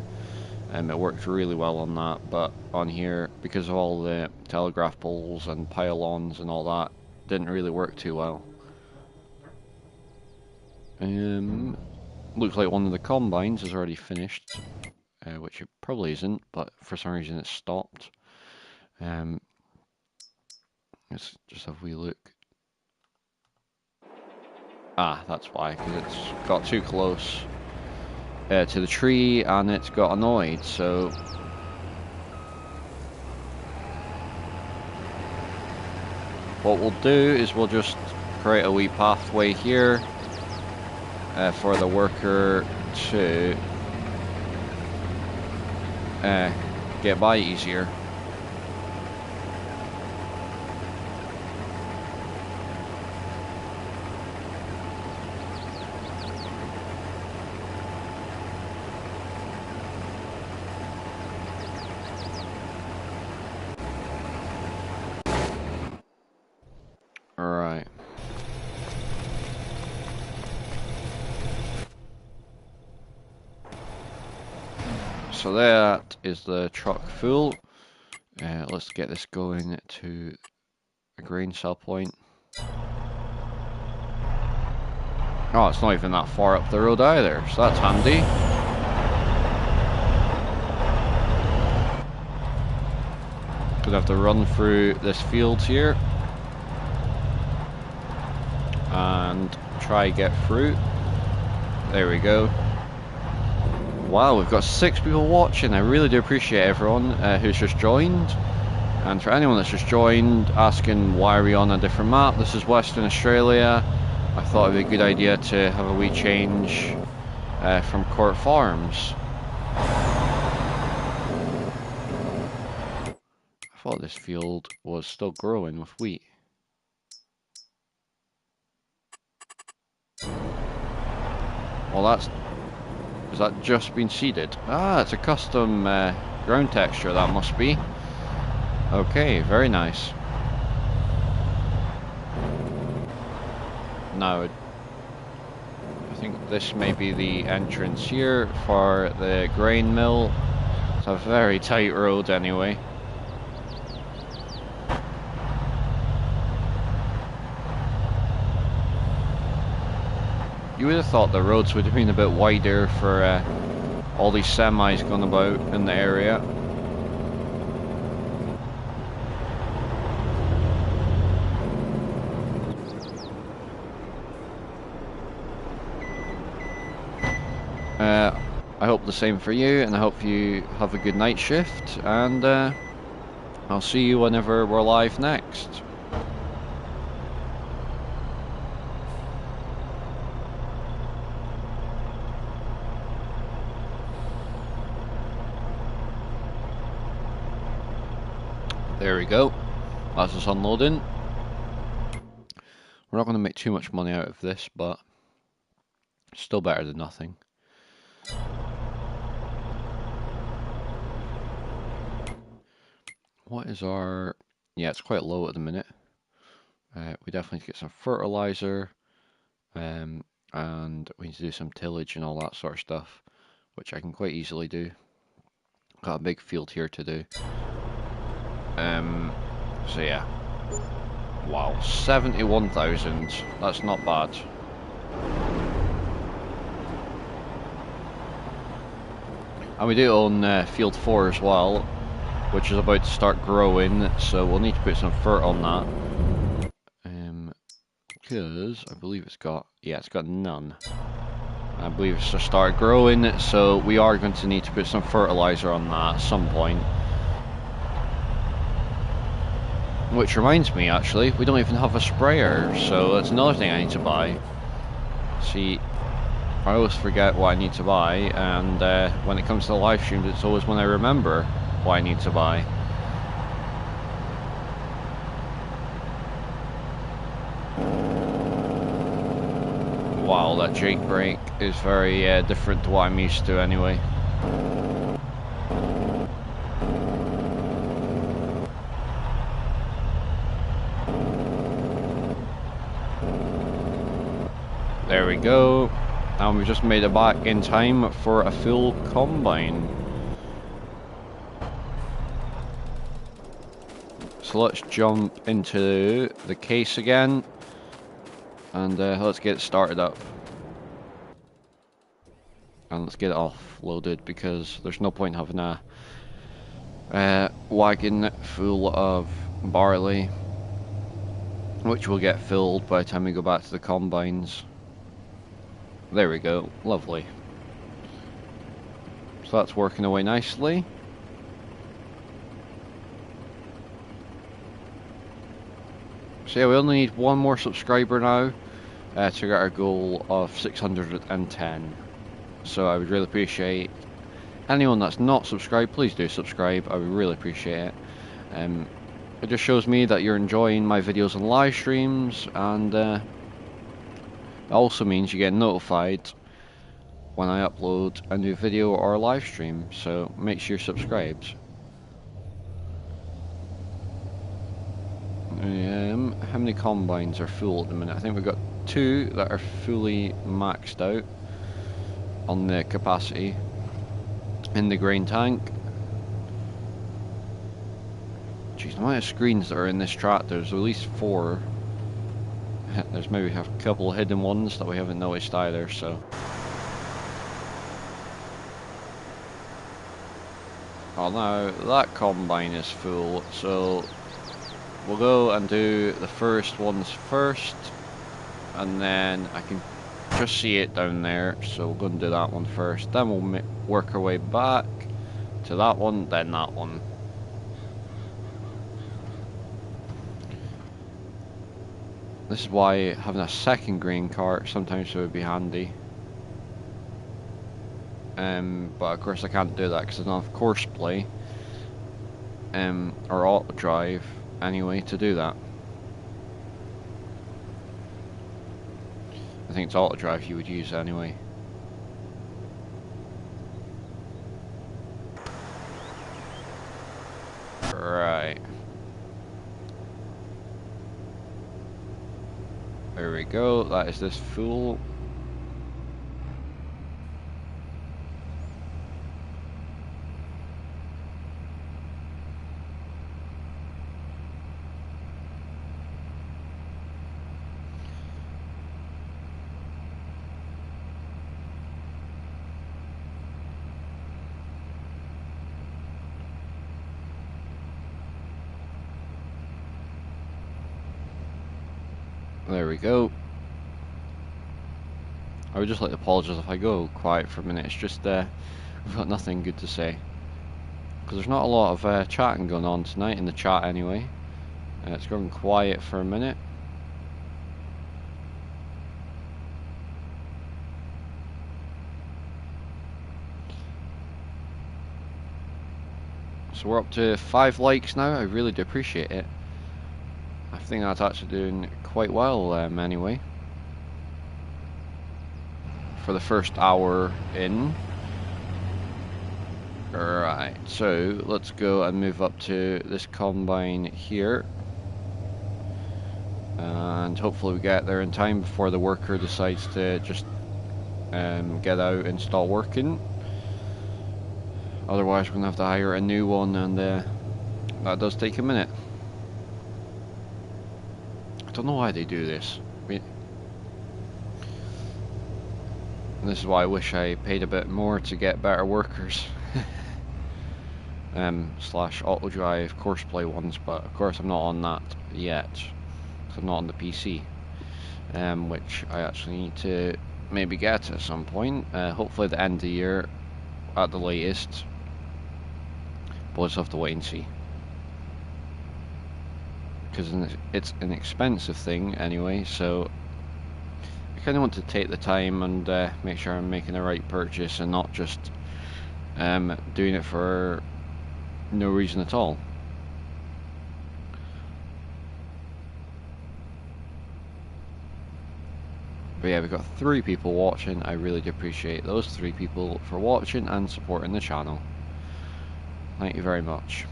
It worked really well on that, but on here, because of all the telegraph poles and pylons and all that, didn't really work too well. Looks like one of the combines is already finished, which it probably isn't, but for some reason it stopped. Let's just have a wee look. Ah, that's why, because it's got too close to the tree and it's got annoyed, so... What we'll do is we'll just create a wee pathway here for the worker to get by easier. Alright. So that is the truck full. Let's get this going to a grain sell point. Oh, it's not even that far up the road either, so that's handy. Gonna have to run through this field here and try get through. There we go. Wow, we've got 6 people watching. I really do appreciate everyone who's just joined. And for anyone that's just joined, asking why are we on a different map, this is Western Australia. I thought it'd be a good idea to have a wee change from Court Farms. I thought this field was still growing with wheat. Well, has that just been seeded? Ah, it's a custom ground texture, that must be. Okay, very nice. Now, I think this may be the entrance here for the grain mill. It's a very tight road anyway. You would have thought the roads would have been a bit wider for all these semis going about in the area. I hope the same for you, and I hope you have a good night shift, and I'll see you whenever we're live next. There we go. That's us unloading. We're not going to make too much money out of this, but still better than nothing. What is our... Yeah, it's quite low at the minute. We definitely need to get some fertilizer, and we need to do some tillage and all that sort of stuff, which I can quite easily do. Got a big field here to do. So yeah. Wow, 71,000. That's not bad. And we do own Field 4 as well, which is about to start growing, so we'll need to put some fert on that. Because I believe it's got, yeah, it's got none. I believe it's just started growing, so we are going to need to put some fertilizer on that at some point. Which reminds me, actually, we don't even have a sprayer, so that's another thing I need to buy. See, I always forget what I need to buy, and when it comes to the live streams, it's always when I remember what I need to buy. Wow, that Jake brake is very different to what I'm used to anyway. There we go. And we just made it back in time for a full combine. so let's jump into the case again, and let's get it started up. And let's get it offloaded, because there's no point having a wagon full of barley, which will get filled by the time we go back to the combines. There we go, lovely. So that's working away nicely. So yeah, we only need one more subscriber now to get our goal of 610. So I would really appreciate anyone that's not subscribed, please do subscribe. I would really appreciate it. It just shows me that you're enjoying my videos and live streams, and it also means you get notified when I upload a new video or a live stream, so make sure you're subscribed. How many combines are full at the minute? I think we've got 2 that are fully maxed out on the capacity in the grain tank. Jeez, the amount of screens that are in this tractor, there's at least 4. There's maybe a couple of hidden ones that we haven't noticed either, so. Oh, now that combine is full, so we'll go and do the first ones first, and then I can just see it down there, so we'll go and do that one first. Then we'll work our way back to that one, then that one. This is why having a second grain cart sometimes would be handy. But of course I can't do that because I don't have course play or auto drive anyway to do that. I think it's auto drive you would use anyway. Right. There we go, that is this full. There we go. I would just like to apologise if I go quiet for a minute. It's just we've got nothing good to say, because there's not a lot of chatting going on tonight in the chat anyway. It's going quiet for a minute. So we're up to 5 likes now. I really do appreciate it. I think that's actually doing quite well anyway. For the first hour in. Right, so let's go and move up to this combine here. And hopefully we get there in time before the worker decides to just get out and start working. Otherwise we're going to have to hire a new one, and that does take a minute. I don't know why they do this. This is why I wish I paid a bit more to get better workers. Slash auto drive course play ones, but of course I'm not on that yet. So I'm not on the PC. Which I actually need to maybe get at some point. Hopefully the end of the year at the latest. But we'll just have to wait and see. Because it's an expensive thing anyway, so I kind of want to take the time and make sure I'm making the right purchase and not just doing it for no reason at all. But yeah, we've got 3 people watching. I really do appreciate those 3 people for watching and supporting the channel. Thank you very much.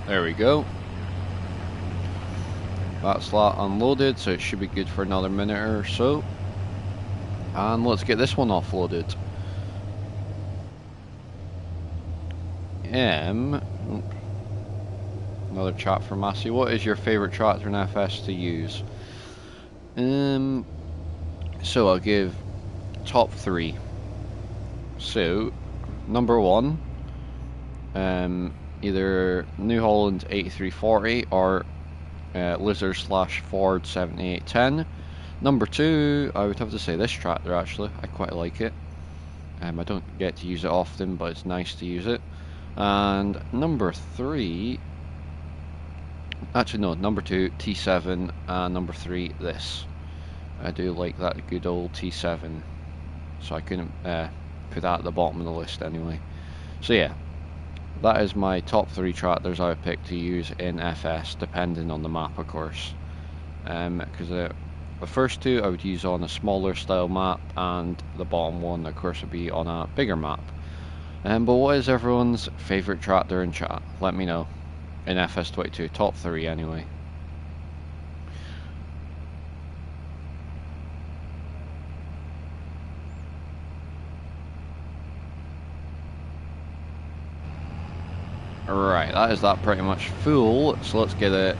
There we go. That's that unloaded, so it should be good for another minute or so. And let's get this one offloaded. Another chat from Massey. What is your favourite tractor in FS to use? So I'll give top 3. So, number 1, either New Holland 8340 or Lizard / Ford 7810. Number 2, I would have to say this tractor actually. I quite like it. I don't get to use it often, but it's nice to use it. And number 3, actually no, number 2, T7, and number 3, this. I do like that good old T7, so I couldn't put that at the bottom of the list anyway. So yeah, that is my top 3 tractors I would pick to use in FS, depending on the map of course. Because the first 2 I would use on a smaller style map, and the bottom one of course would be on a bigger map. But what is everyone's favourite tractor in chat? Let me know. In FS22, top 3 anyway. Right, that is that pretty much full, so let's get it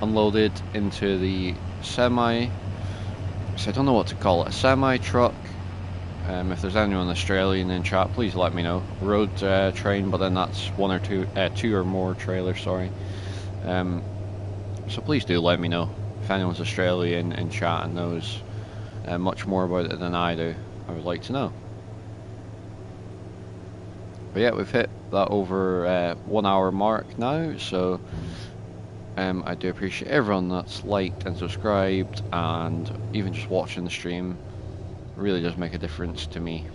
unloaded into the semi, so I don't know what to call it, a semi-truck. If there's anyone Australian in chat, please let me know. Road train, but then that's 1 or 2, 2 or more trailers, sorry. So please do let me know if anyone's Australian in chat and knows much more about it than I do. I would like to know. But yeah, we've hit that over 1 hour mark now, so I do appreciate everyone that's liked and subscribed and even just watching the stream. It really does make a difference to me.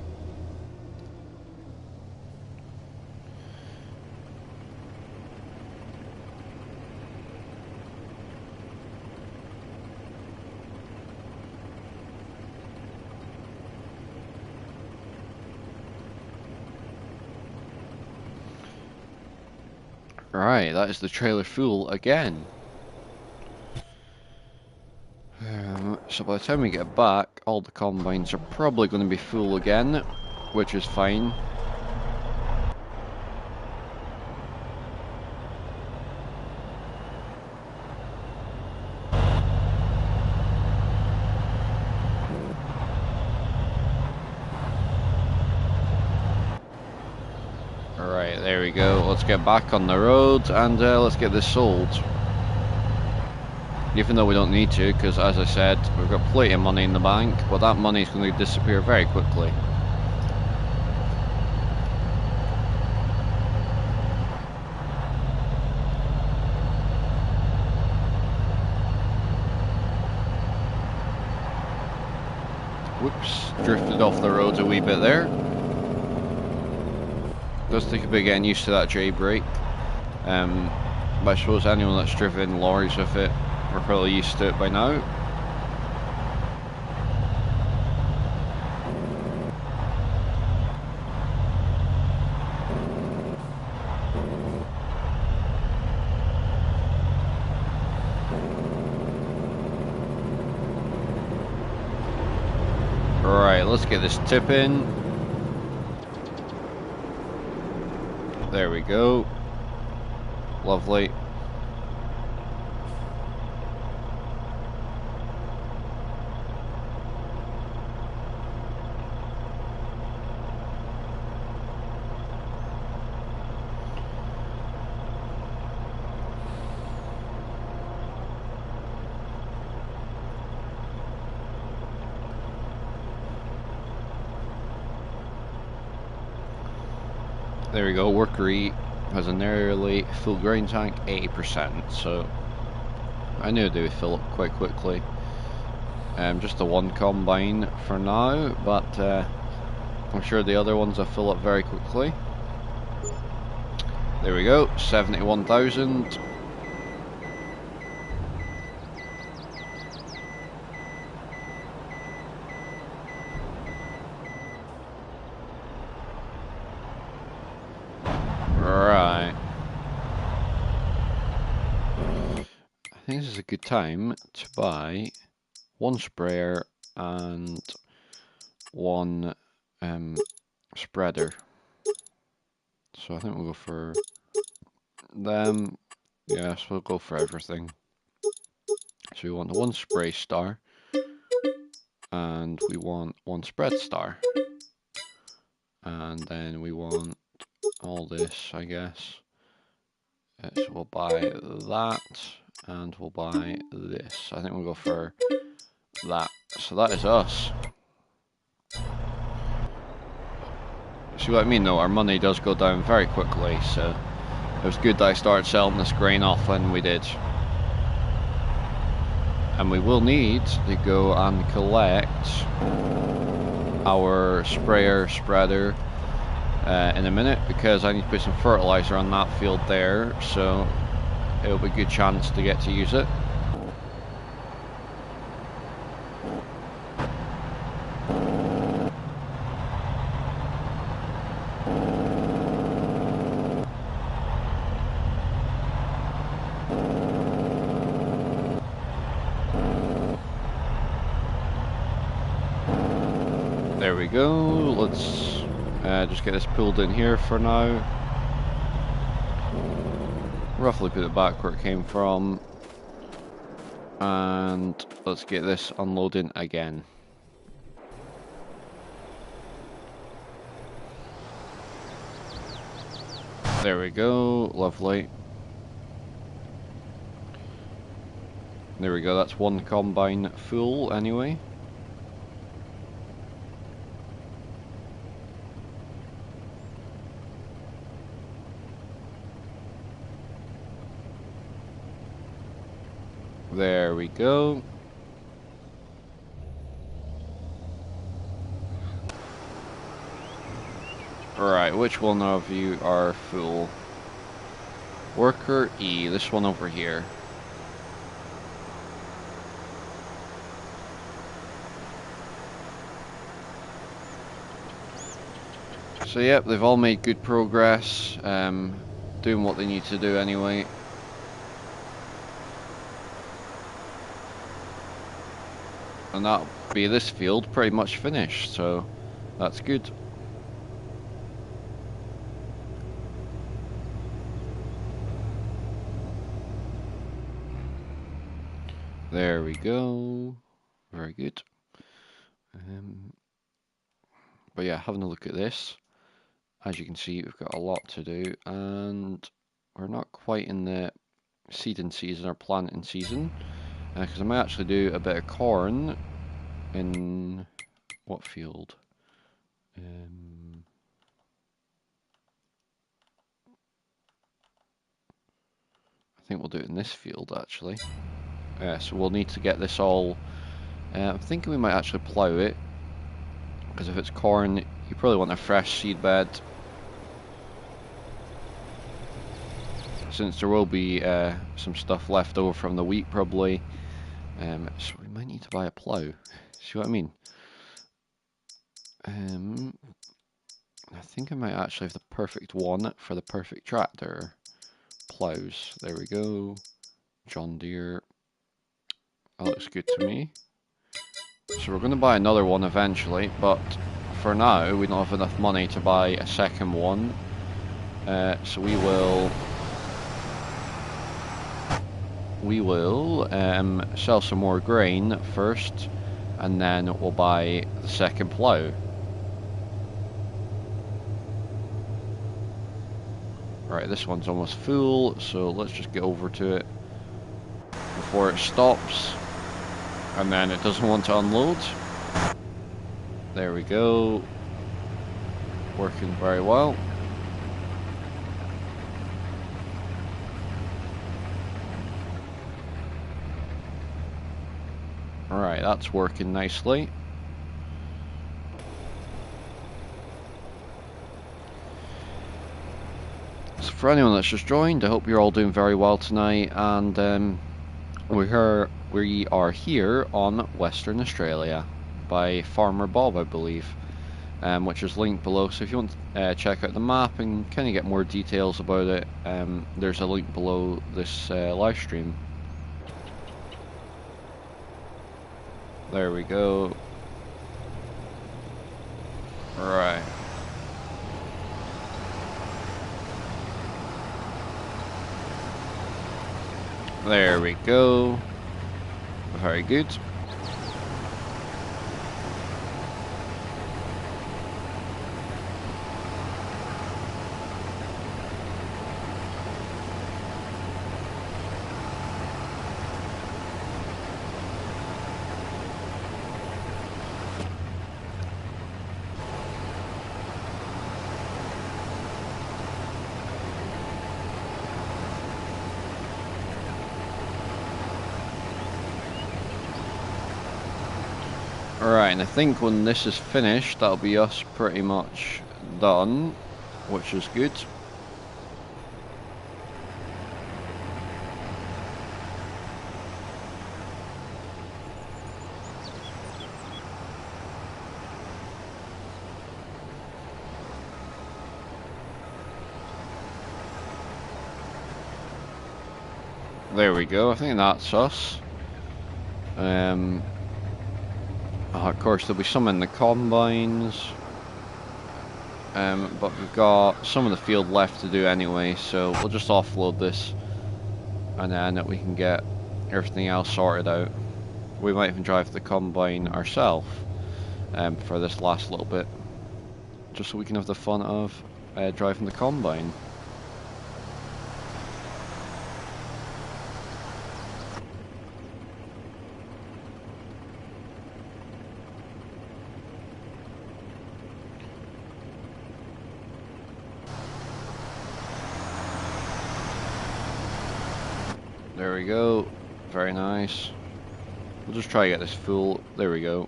Right, that is the trailer full again. So by the time we get back, all the combines are probably going to be full again, which is fine. Alright, there we go. Let's get back on the road and let's get this sold. Even though we don't need to, because as I said, we've got plenty of money in the bank, but that money is going to disappear very quickly. Whoops, drifted off the road a wee bit there. Does take a bit getting used to that J brake. But I suppose anyone that's driven lorries with it, we're probably used to it by now. Right, let's get this tip in. There we go. Lovely. There we go, Workery has a nearly full grain tank, 80%, so I knew they would fill up quite quickly. Just the one combine for now, but I'm sure the other ones will fill up very quickly. There we go, 71,000. Right. think this is a good time to buy one sprayer and one spreader. So I think we'll go for them. Yes, we'll go for everything. So we want one spray star and we want one spread star. And then we want all this, I guess. So we'll buy that and we'll buy this. I think we'll go for that. So that is us. See what I mean though? Our money does go down very quickly, so it was good that I started selling this grain off when we did. And we will need to go and collect our sprayer spreader in a minute, because I need to put some fertilizer on that field there, so it'll be a good chance to get to use it. There we go. Let's just get this pulled in here for now. Roughly put it back where it came from. And let's get this unloading again. There we go. Lovely. There we go. That's one combine full anyway. There we go. Right, which one of you are full? Worker E, this one over here. So yep, they've all made good progress, doing what they need to do anyway. And that'll be this field pretty much finished, so that's good. There we go. Very good. But yeah, having a look at this, as you can see, we've got a lot to do, and we're not quite in the seeding season or planting season, because I might actually do a bit of corn in what field? I think we'll do it in this field actually. So we'll need to get this all. I'm thinking we might actually plough it, because if it's corn, you probably want a fresh seed bed, since there will be some stuff left over from the wheat probably. So we might need to buy a plough. See what I mean? I think I might actually have the perfect one for the perfect tractor. Ploughs. There we go. John Deere. That looks good to me. So we're going to buy another one eventually, but for now we don't have enough money to buy a second one. So we will sell some more grain first, and then we'll buy the second plough. Right, this one's almost full, so let's just get over to it before it stops, and then it doesn't want to unload. There we go. Working very well. Alright, that's working nicely. So for anyone that's just joined, I hope you're all doing very well tonight, and we are here on Western Australia by Farmerbob, I believe, which is linked below. So if you want to check out the map and kind of get more details about it, there's a link below this live stream. There we go. Right. There we go. Very good. Alright, and I think when this is finished, that'll be us pretty much done, which is good. There we go, I think that's us. Of course, there'll be some in the combines, but we've got some of the field left to do anyway, so we'll just offload this, and then we can get everything else sorted out. We might even drive the combine ourselves for this last little bit, just so we can have the fun of driving the combine. There we go, very nice. We'll just try to get this full. There we go.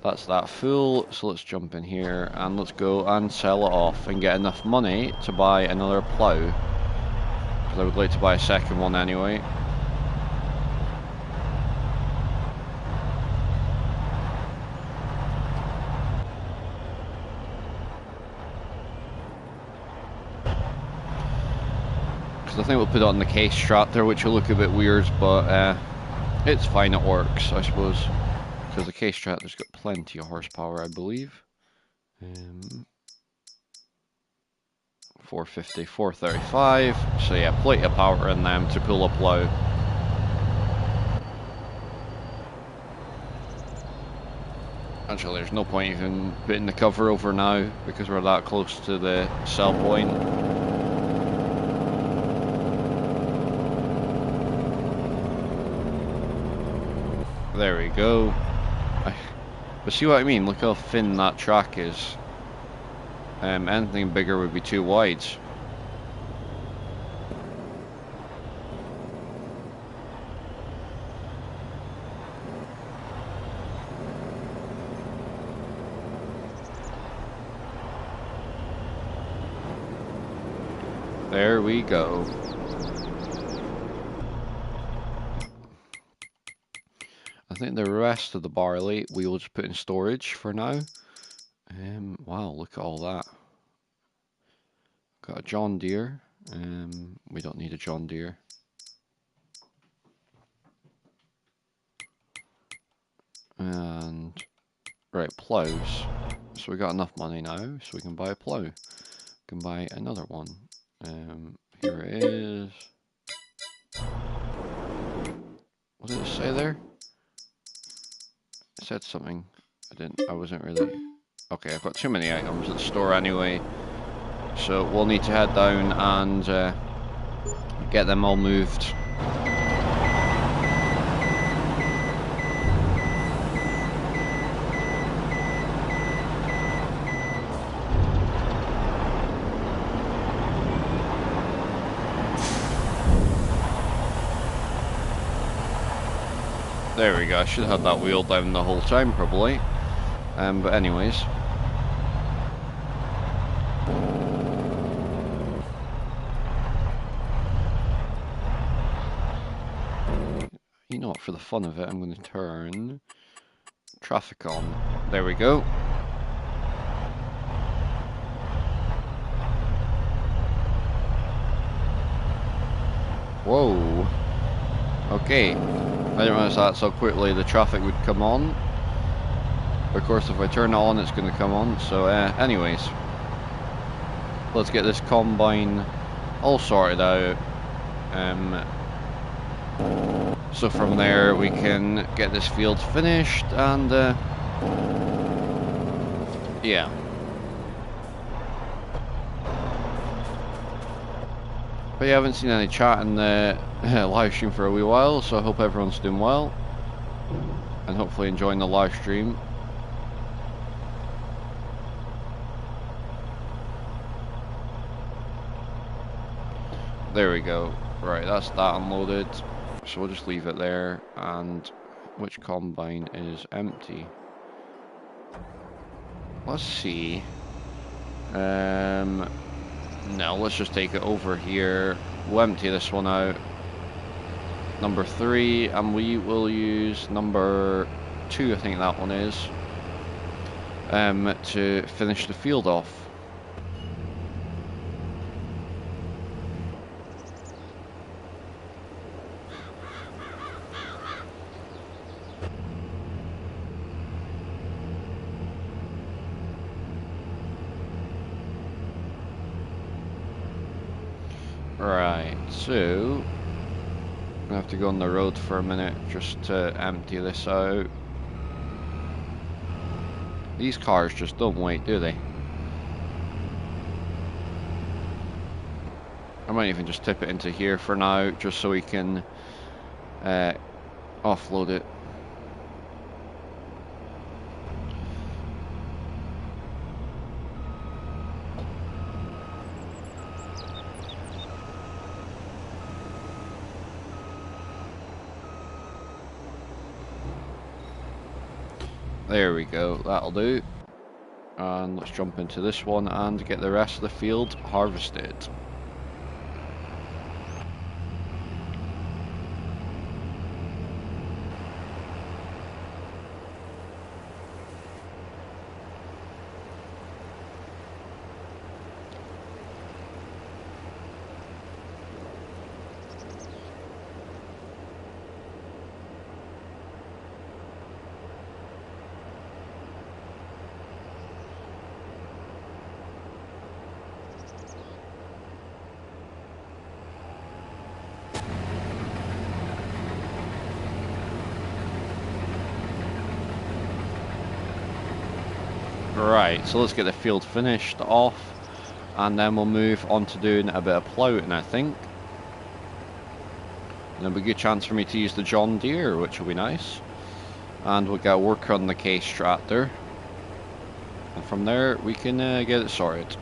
That's that full, so let's jump in here and let's go and sell it off and get enough money to buy another plough. Because I would like to buy a second one anyway. I think we'll put it on the case strap there, which will look a bit weird, but it's fine, it works, I suppose. Because the case strap has got plenty of horsepower, I believe. 450, 435. So yeah, plenty of power in them to pull a plough. Actually, there's no point even putting the cover over now because we're that close to the sell point. There we go. But see what I mean? Look how thin that track is. Anything bigger would be too wide. There we go. I think the rest of the barley we will just put in storage for now. Wow, look at all that. Got a John Deere. We don't need a John Deere. And right, ploughs. So we got enough money now, so we can buy a plough. We can buy another one. Here it is. What did it say there? It said something. I wasn't really. Okay, I've got too many items at the store anyway. So we'll need to head down and get them all moved. There we go, I should have had that wheel down the whole time probably. But anyways. You know what, for the fun of it, I'm going to turn traffic on. There we go. Whoa. Okay. I didn't realize that so quickly the traffic would come on. Of course, if I turn it on, it's going to come on. So, anyways, let's get this combine all sorted out. So from there, we can get this field finished, and yeah. But yeah, I haven't seen any chat in the live stream for a wee while, so I hope everyone's doing well, and hopefully enjoying the live stream. There we go. Right, that's that unloaded. So we'll just leave it there. And which combine is empty? Let's see. No, let's just take it over here. We'll empty this one out. Number 3, and we will use number 2, I think that one is, to finish the field off. Right, so I have to go on the road for a minute just to empty this out. These cars just don't wait, do they? I might even just tip it into here for now, just so we can offload it. There we go, that'll do. And let's jump into this one and get the rest of the field harvested. Right, so let's get the field finished off, and then we'll move on to doing a bit of ploughing, I think. And there'll be a good chance for me to use the John Deere, which will be nice. And we'll get work on the case tractor. And from there, we can get it sorted.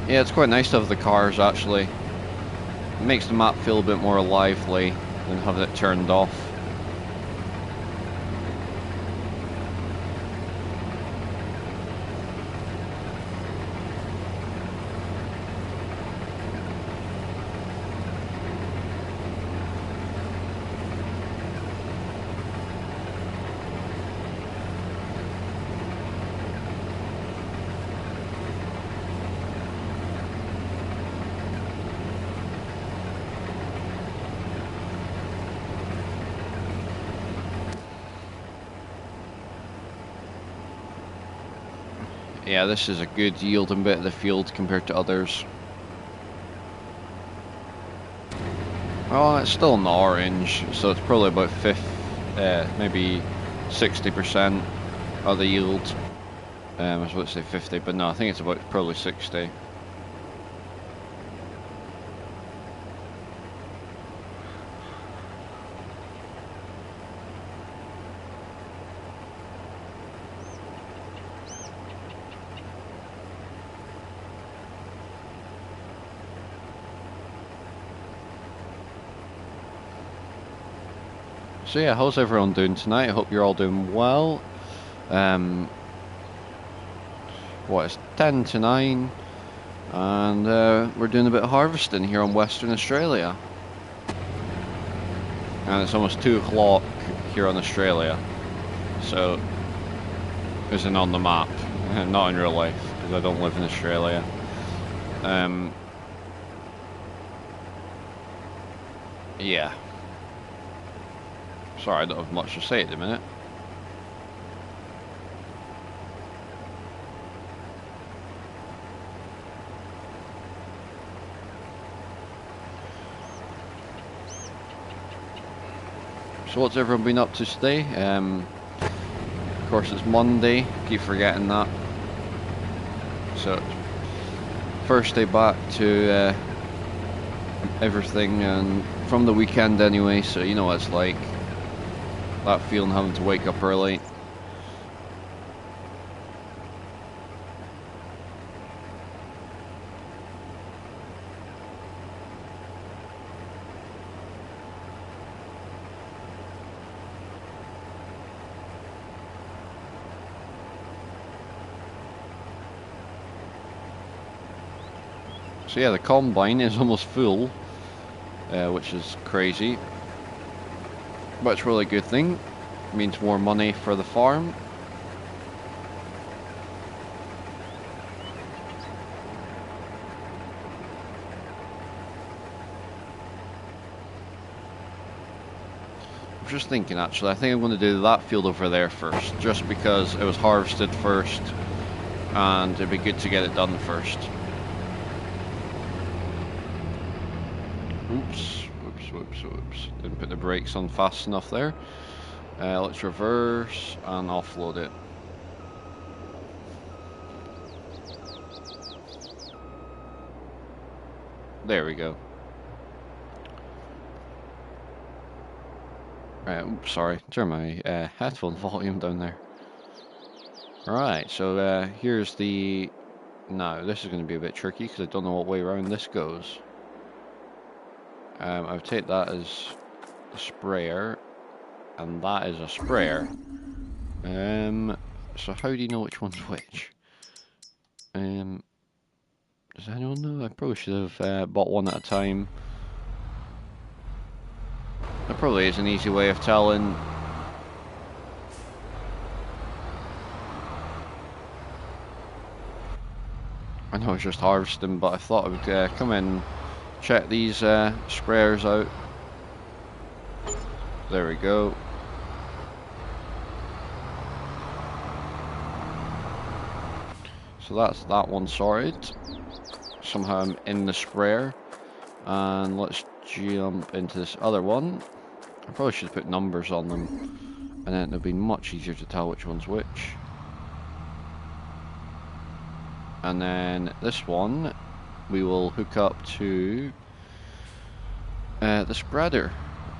Yeah, it's quite nice to have the cars, actually. It makes the map feel a bit more lively than having it turned off. Yeah, this is a good yielding bit of the field compared to others. Oh, it's still in the orange, so it's probably about maybe 60% of the yield. I was about to say 50, but no, I think it's about probably 60. So yeah, how's everyone doing tonight? I hope you're all doing well. It's 10 to 9, and we're doing a bit of harvesting here on Western Australia. And it's almost 2 o'clock here on Australia, so it isn't on the map, not in real life, because I don't live in Australia. Yeah. Sorry, I don't have much to say at the minute. So what's everyone been up to today? Of course it's Monday, keep forgetting that. So, first day back to everything, and from the weekend anyway, so you know what it's like. That feeling having to wake up early. So yeah, the combine is almost full, which is crazy. But it's a really good thing. It means more money for the farm. I'm just thinking actually, I think I'm going to do that field over there first, just because it was harvested first, and it'd be good to get it done first. Oops. Didn't put the brakes on fast enough there. Let's reverse and offload it. There we go. Oops, sorry. Turn my headphone volume down there. Alright, so here's the... Now, this is going to be a bit tricky because I don't know what way around this goes. I would take that as a sprayer, and that is a sprayer. So how do you know which one's which? Does anyone know? I probably should have bought one at a time. There probably is an easy way of telling. I know it's just harvesting, but I thought I would come in, check these sprayers out. There we go. So that's that one sorted. Somehow I'm in the sprayer. And let's jump into this other one. I probably should have put numbers on them, and then it'll be much easier to tell which one's which. And then this one we will hook up to the spreader,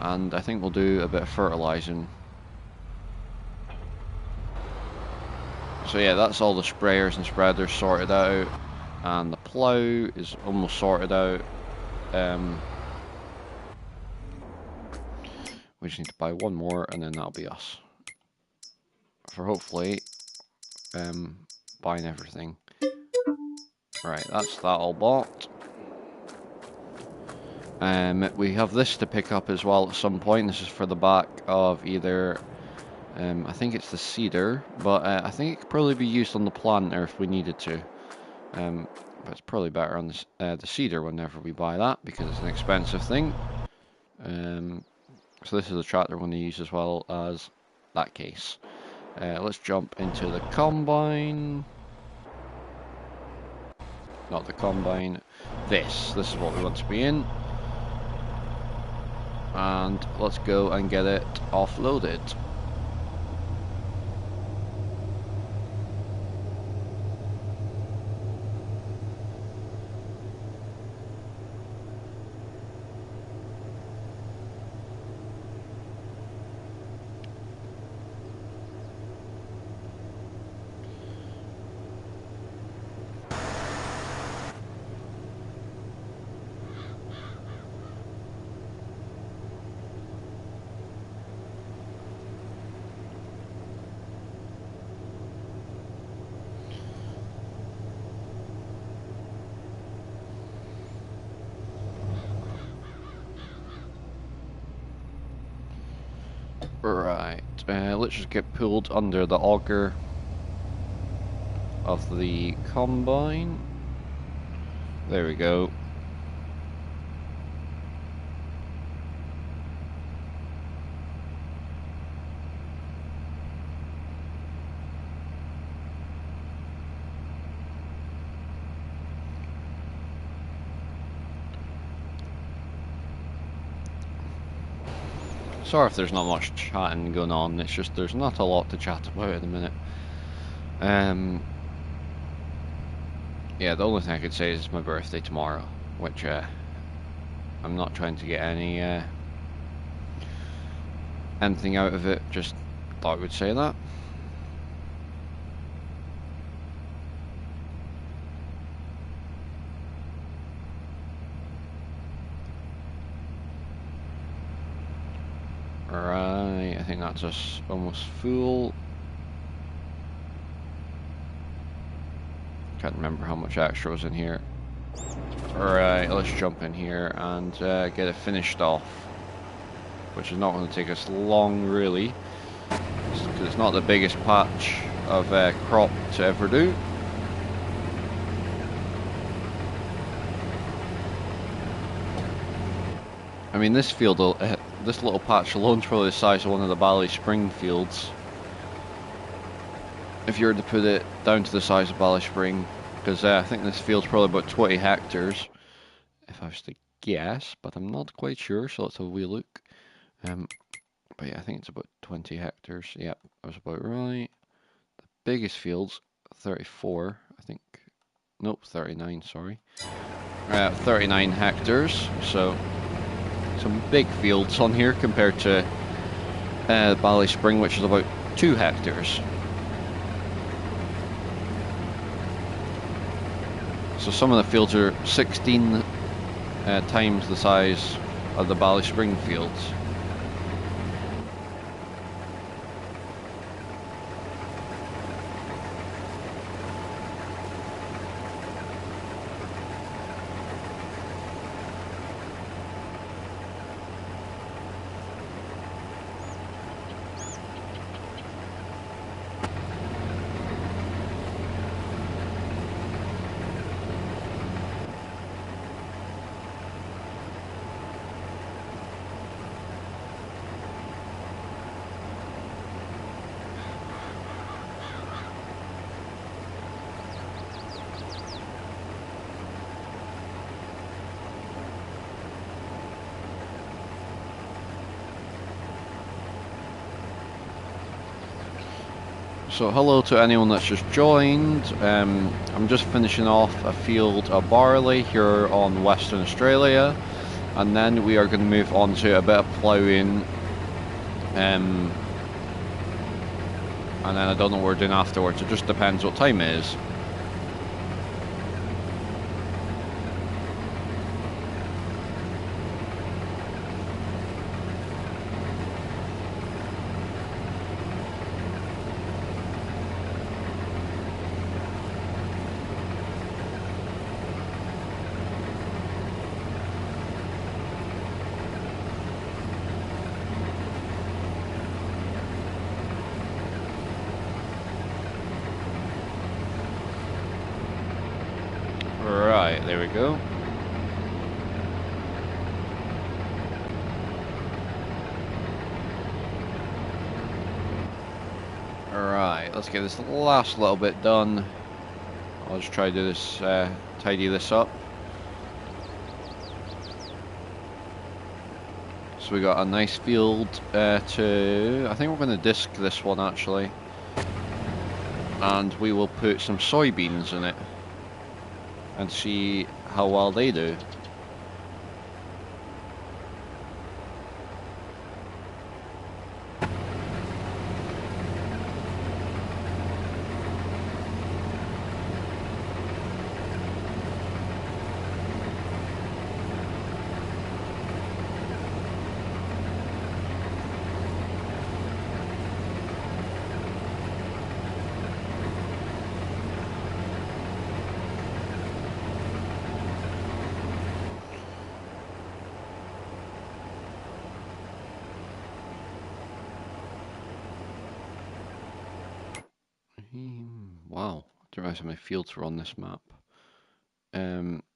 and I think we'll do a bit of fertilizing. So yeah, that's all the sprayers and spreaders sorted out, and the plough is almost sorted out. We just need to buy one more, and then that'll be us. For hopefully buying everything. Right, that's that all bought. We have this to pick up as well at some point. This is for the back of either, I think it's the cedar, but I think it could probably be used on the planter if we needed to. But it's probably better on the cedar whenever we buy that, because it's an expensive thing. So this is a tractor we're going to use as well as that case. Let's jump into the combine. Not the combine. This is what we want to be in. And let's go and get it offloaded. Right, let's just get pulled under the auger of the combine. There we go. Sorry if there's not much chatting going on, it's just there's not a lot to chat about at the minute. Yeah, the only thing I could say is it's my birthday tomorrow, which I'm not trying to get anything out of it, just thought I would say that. Right, I think that's us almost full. Can't remember how much extra was in here. Alright, let's jump in here and get it finished off. Which is not going to take us long, really. Because it's not the biggest patch of crop to ever do. I mean, this field, this little patch alone is probably the size of one of the Bally Spring fields. If you were to put it down to the size of Bally Spring, because I think this field's probably about 20 hectares, if I was to guess, but I'm not quite sure, so let's have a wee look. But yeah, I think it's about 20 hectares. Yep, I was about right. The biggest field's 34, I think. Nope, 39, sorry. 39 hectares, so some big fields on here compared to Bally Spring, which is about 2 hectares. So some of the fields are 16 times the size of the Bally Spring fields. So hello to anyone that's just joined. I'm just finishing off a field of barley here on Western Australia, and then we are going to move on to a bit of ploughing, and then I don't know what we're doing afterwards. It just depends what time it is. Right, there we go. Alright, let's get this last little bit done. I'll just try to do this, tidy this up. So we got a nice field I think we're going to disc this one actually. And we will put some soybeans in it and see how well they do. Wow, I didn't realize how many fields were on this map.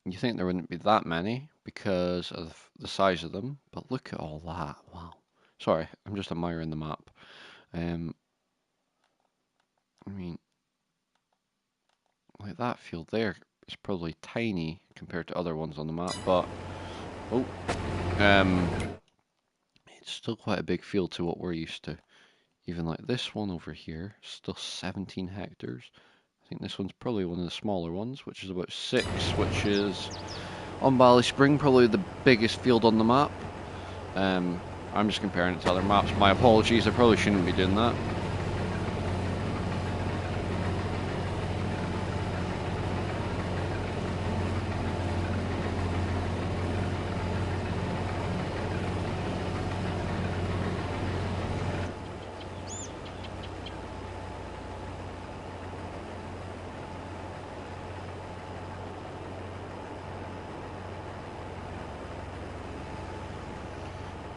You think there wouldn't be that many because of the size of them, but look at all that. Wow. Sorry, I'm just admiring the map. I mean, like that field there is probably tiny compared to other ones on the map, but oh, it's still quite a big field to what we're used to. Even like this one over here, still 17 hectares. I think this one's probably one of the smaller ones, which is about 6, which is on Bally Spring, probably the biggest field on the map. I'm just comparing it to other maps. My apologies, I probably shouldn't be doing that.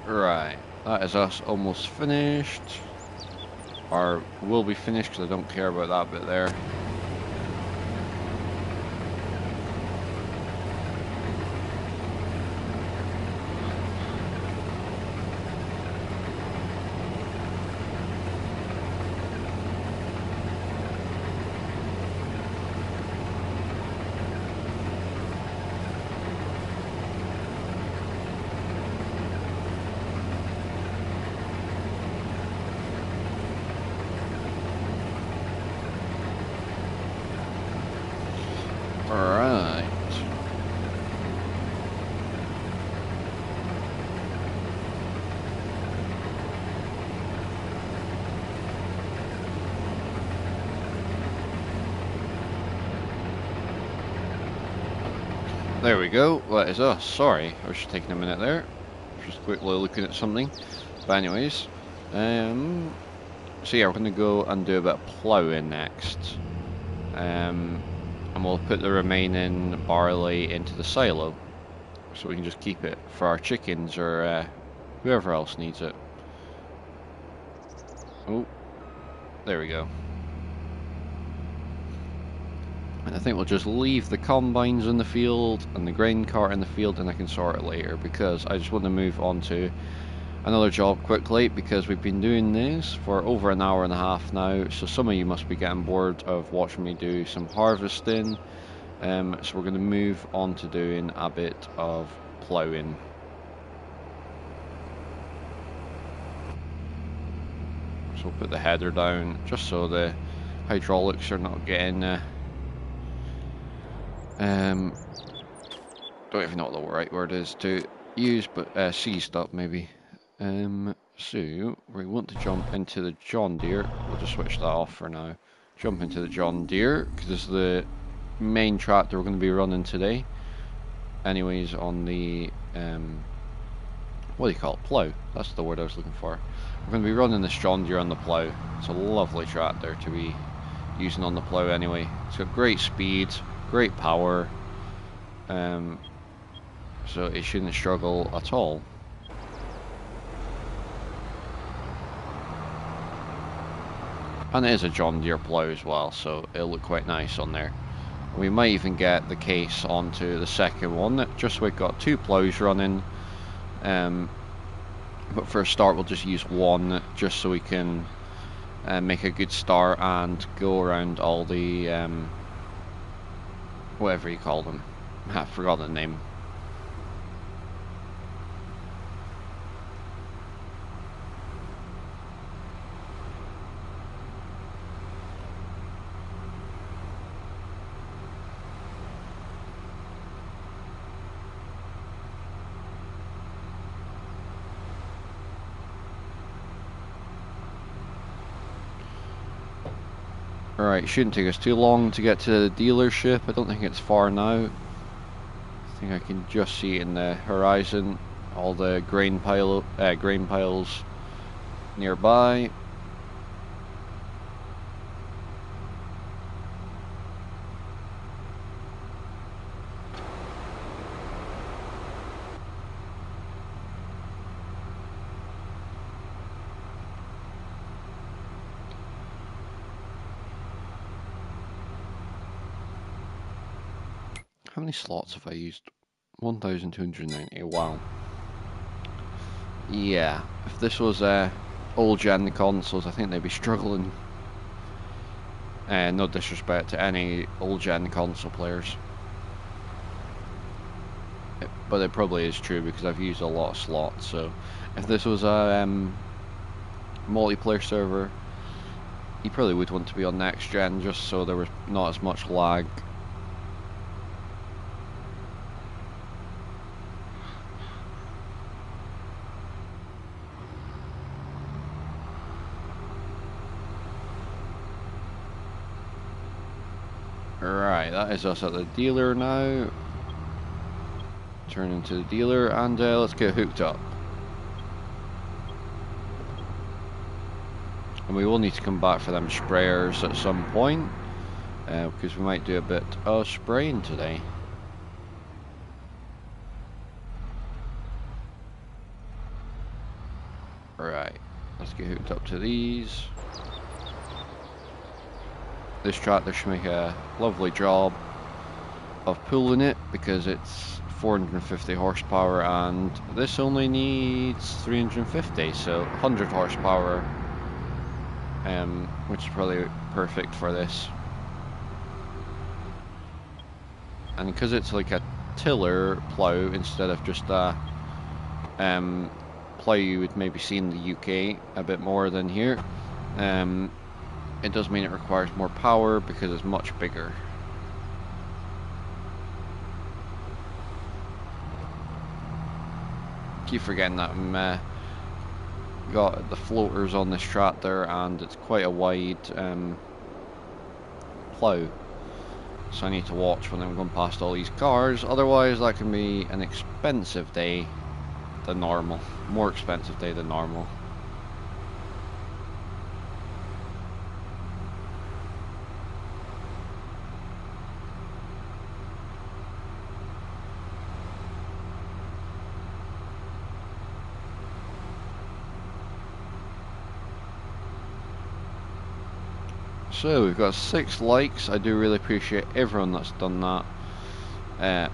Right, that is us almost finished. Or will be finished because I don't care about that bit there. Alright. There we go, that is us. Sorry, I was just taking a minute there. Just quickly looking at something. But anyways, so yeah, we're going to go and do a bit of ploughing next. And we'll put the remaining barley into the silo, so we can just keep it for our chickens or whoever else needs it. Oh, there we go. And I think we'll just leave the combines in the field and the grain cart in the field, and I can sort it later, because I just want to move on to another job quickly, because we've been doing this for over an hour and a half now, so some of you must be getting bored of watching me do some harvesting. So we're going to move on to doing a bit of ploughing. So we'll put the header down just so the hydraulics are not getting don't even know what the right word is to use, but seized up maybe. So we want to jump into the John Deere. We'll just switch that off for now. Jump into the John Deere because this is the main tractor we're going to be running today. Anyways, on the what do you call it? Plough. That's the word I was looking for. We're going to be running this John Deere on the plough. It's a lovely tractor to be using on the plough anyway. It's got great speed, great power, so it shouldn't struggle at all. And it is a John Deere plough as well, so it'll look quite nice on there. We might even get the case onto the second one, just so we've got 2 ploughs running. But for a start we'll just use one, just so we can make a good start and go around all the whatever you call them. I forgot the name. Alright, shouldn't take us too long to get to the dealership. I don't think it's far now. I think I can just see in the horizon all the grain piles nearby. How many slots have I used? 1,290. Wow. Yeah, if this was old gen consoles, I think they'd be struggling. No disrespect to any old gen console players, but it probably is true because I've used a lot of slots. So if this was a multiplayer server, you probably would want to be on next gen just so there was not as much lag. Right, that is us at the dealer now. Turn into the dealer and let's get hooked up. And we will need to come back for them sprayers at some point, because we might do a bit of spraying today. Right, let's get hooked up to these. This tractor should make a lovely job of pulling it because it's 450 horsepower and this only needs 350, so 100 horsepower, which is probably perfect for this. And because it's like a tiller plough instead of just a plough you would maybe see in the UK a bit more than here, it does mean it requires more power because it's much bigger. Keep forgetting that I'm got the floaters on this tractor and it's quite a wide plough, so I need to watch when I'm going past all these cars, otherwise that can be an expensive day than normal, more expensive day than normal. So we've got 6 likes. I do really appreciate everyone that's done that.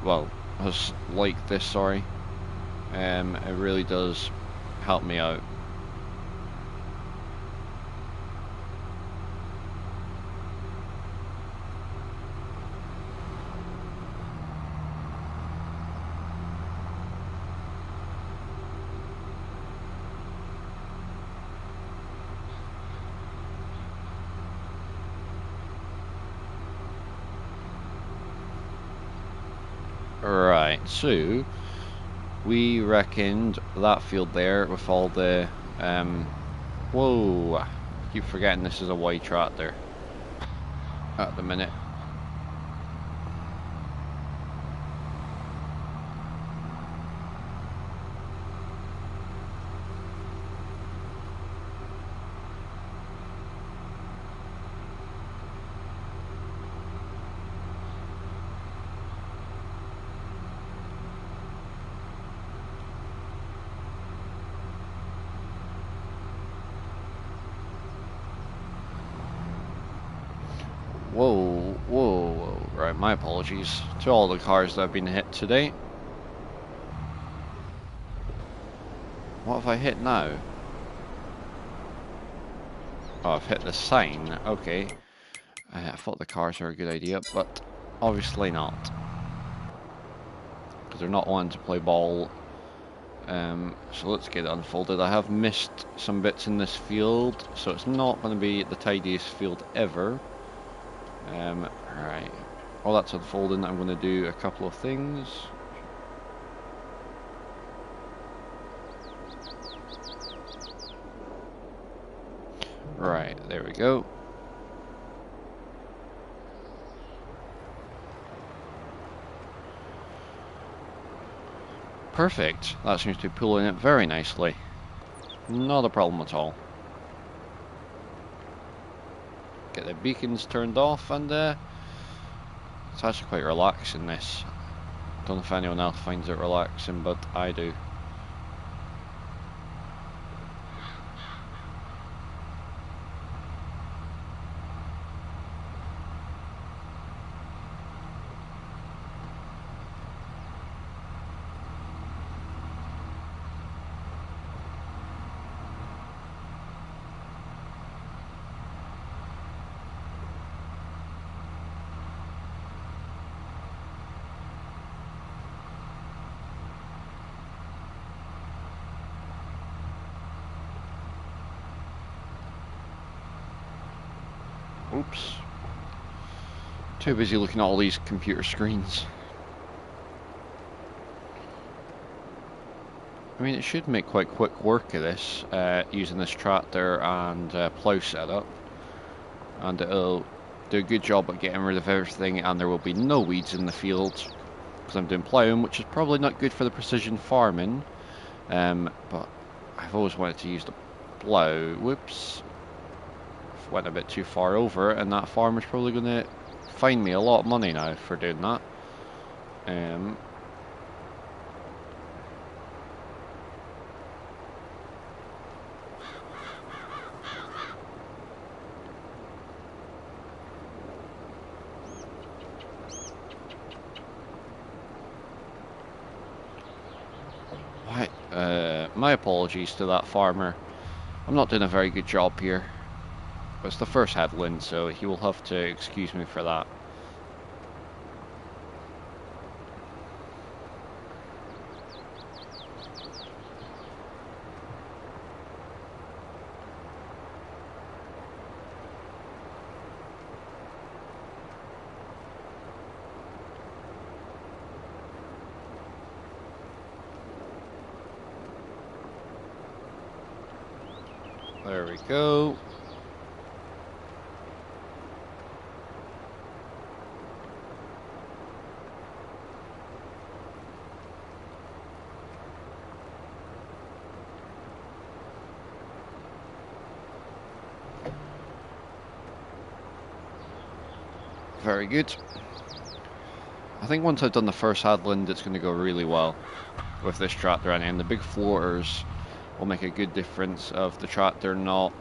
Well, has liked this, sorry. It really does help me out. Right, so we reckoned that field there with all the whoa, I keep forgetting this is a wide tractor at the minute. Whoa, whoa, whoa, right, my apologies to all the cars that have been hit today. What have I hit now? Oh, I've hit the sign, okay. I thought the cars were a good idea, but obviously not. Because they're not wanting to play ball. So let's get it unfolded. I have missed some bits in this field, so it's not going to be the tidiest field ever. Right. While that's unfolding, I'm going to do a couple of things. Right, there we go. Perfect. That seems to be pulling it very nicely. Not a problem at all. Get the beacons turned off, and it's actually quite relaxing, this. Don't know if anyone else finds it relaxing, but I do. Oops. Too busy looking at all these computer screens. I mean, it should make quite quick work of this, using this tractor and plough setup. And it'll do a good job at getting rid of everything, and there will be no weeds in the field. Because I'm doing ploughing, which is probably not good for the precision farming. But I've always wanted to use the plough. Whoops. Went a bit too far over, and that farmer's probably going to fine me a lot of money now for doing that. My apologies to that farmer. I'm not doing a very good job here. But it's the first headland, so he will have to excuse me for that. There we go. Very good. I think once I've done the first headland, it's going to go really well with this tractor, and the big floaters will make a good difference of the tractor not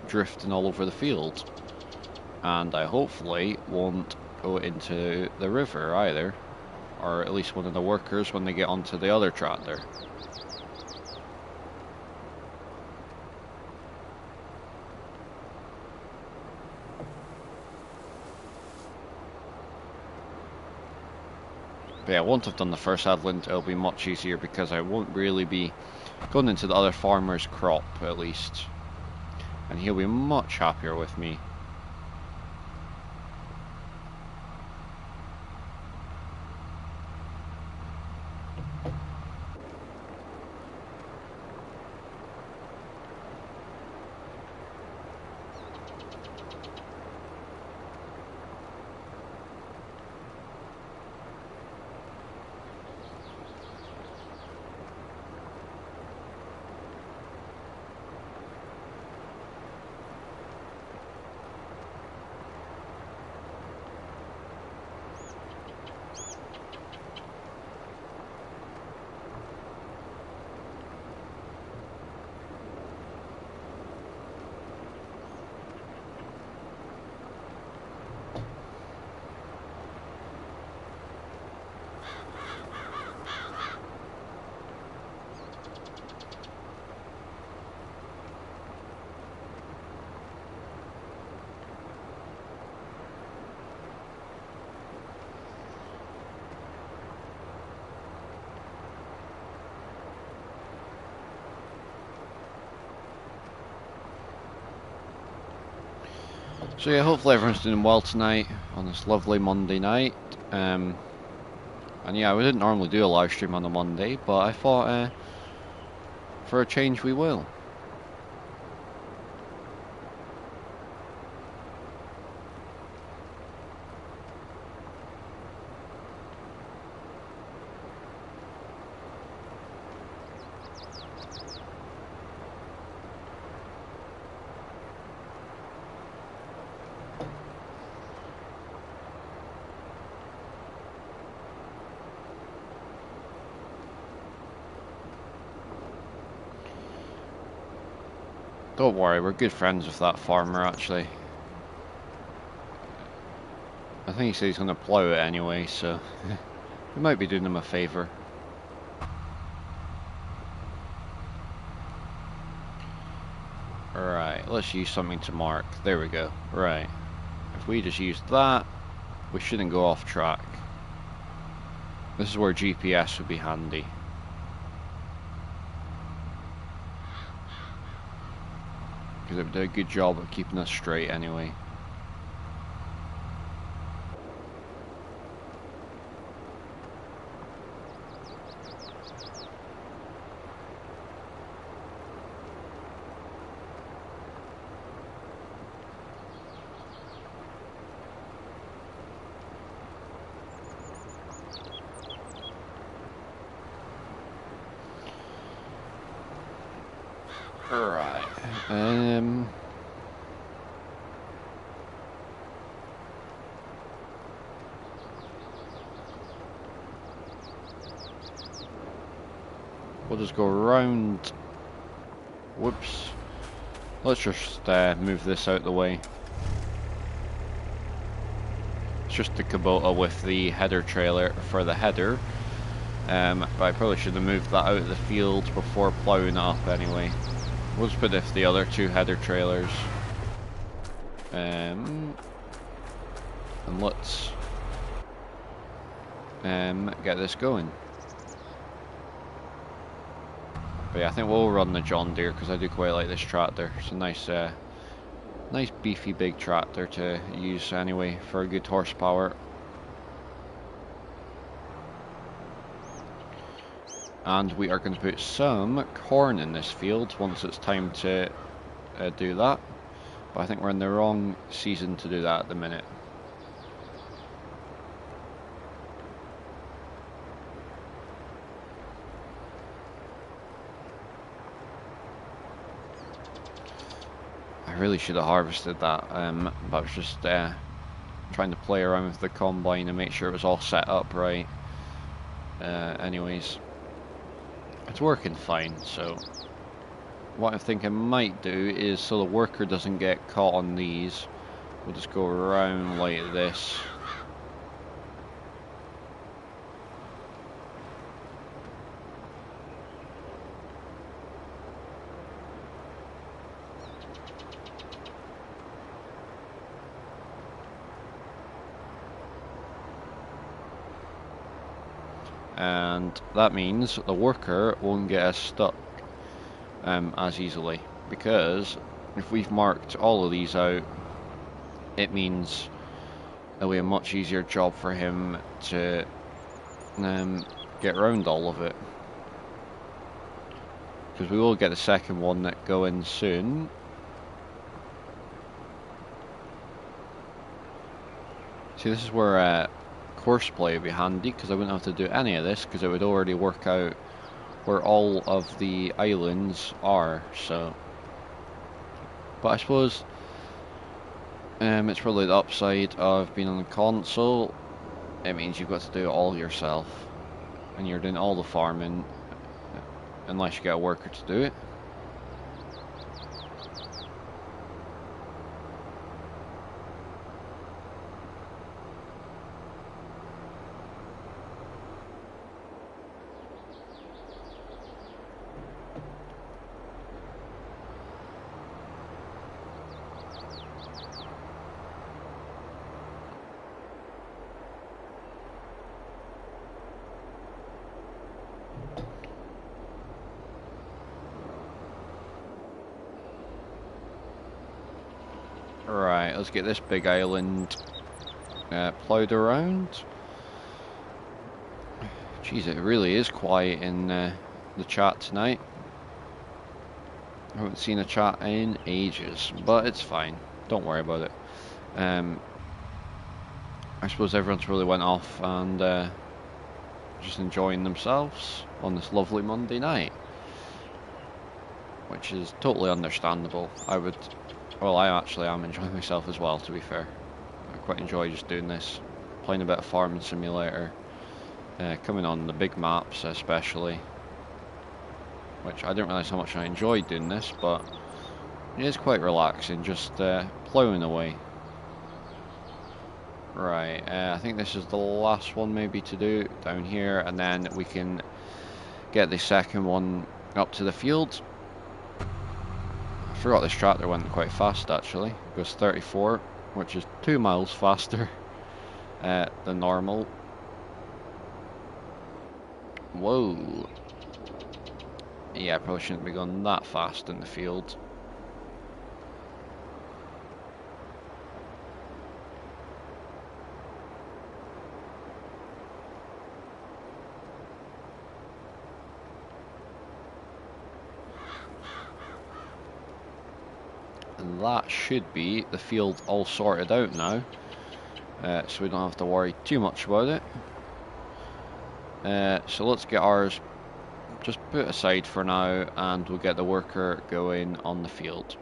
drifting all over the field. And I hopefully won't go into the river either, or at least one of the workers when they get onto the other tractor. But yeah, once I've done the first headland, it'll be much easier because I won't really be going into the other farmer's crop, at least. And he'll be much happier with me. So yeah, hopefully everyone's doing well tonight on this lovely Monday night. And yeah, we didn't normally do a live stream on a Monday, but I thought for a change we will. Don't worry, we're good friends with that farmer, actually. I think he said he's going to plough it anyway, so we might be doing him a favour. Right, let's use something to mark. There we go. Right. If we just use that, we shouldn't go off track. This is where GPS would be handy. because it would do a good job of keeping us straight anyway. Right. We'll just go around. Whoops. Let's just move this out the way. It's just the Kubota with the header trailer for the header. But I probably should have moved that out of the field before ploughing up anyway. We'll just put the other two header trailers. And let's get this going. But yeah, I think we'll run the John Deere because I do quite like this tractor. It's a nice, nice beefy big tractor to use anyway for a good horsepower. And we are going to put some corn in this field once it's time to do that. But I think we're in the wrong season to do that at the minute. I really should have harvested that, but I was just trying to play around with the combine and make sure it was all set up right. Anyways, it's working fine, so what I think I might do is, so the worker doesn't get caught on these, we'll just go around like this. And that means the worker won't get us stuck as easily, because if we've marked all of these out, it means it'll be a much easier job for him to get around all of it. Because we will get the second one that go in soon. See, this is where courseplay would be handy, because I wouldn't have to do any of this, because it would already work out where all of the islands are, so. But I suppose it's probably the upside of being on the console. It means you've got to do it all yourself, and you're doing all the farming, unless you get a worker to do it. Right, let's get this big island ploughed around. Jeez, it really is quiet in the chat tonight. I haven't seen a chat in ages, but it's fine. Don't worry about it. I suppose everyone's really went off and just enjoying themselves on this lovely Monday night, which is totally understandable. Well, I actually am enjoying myself as well, to be fair. I quite enjoy just doing this, playing a bit of Farming Simulator, coming on the big maps especially, which I didn't realise how much I enjoyed doing this, but it is quite relaxing, just ploughing away. Right, I think this is the last one maybe to do down here, and then we can get the second one up to the field. I forgot this tractor went quite fast actually. It goes 34, which is 2 miles faster than normal. Whoa. Yeah, I probably shouldn't be going that fast in the field. And that should be the field all sorted out now. So we don't have to worry too much about it. So let's get ours just put aside for now, and we'll get the worker going on the field.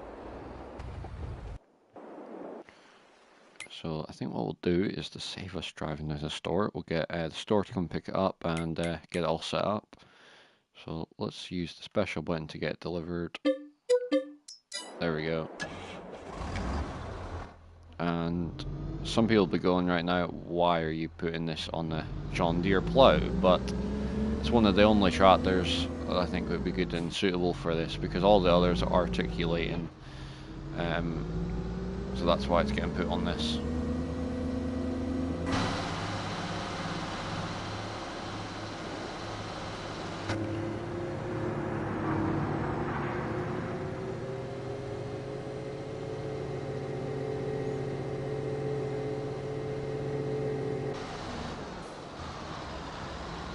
So I think what we'll do is, to save us driving to the store, we'll get the store to come pick it up and get it all set up. So let's use the special button to get it delivered. There we go. And some people will be going right now, why are you putting this on the John Deere plough? But it's one of the only tractors that I think would be good and suitable for this, because all the others are articulating. So that's why it's getting put on this.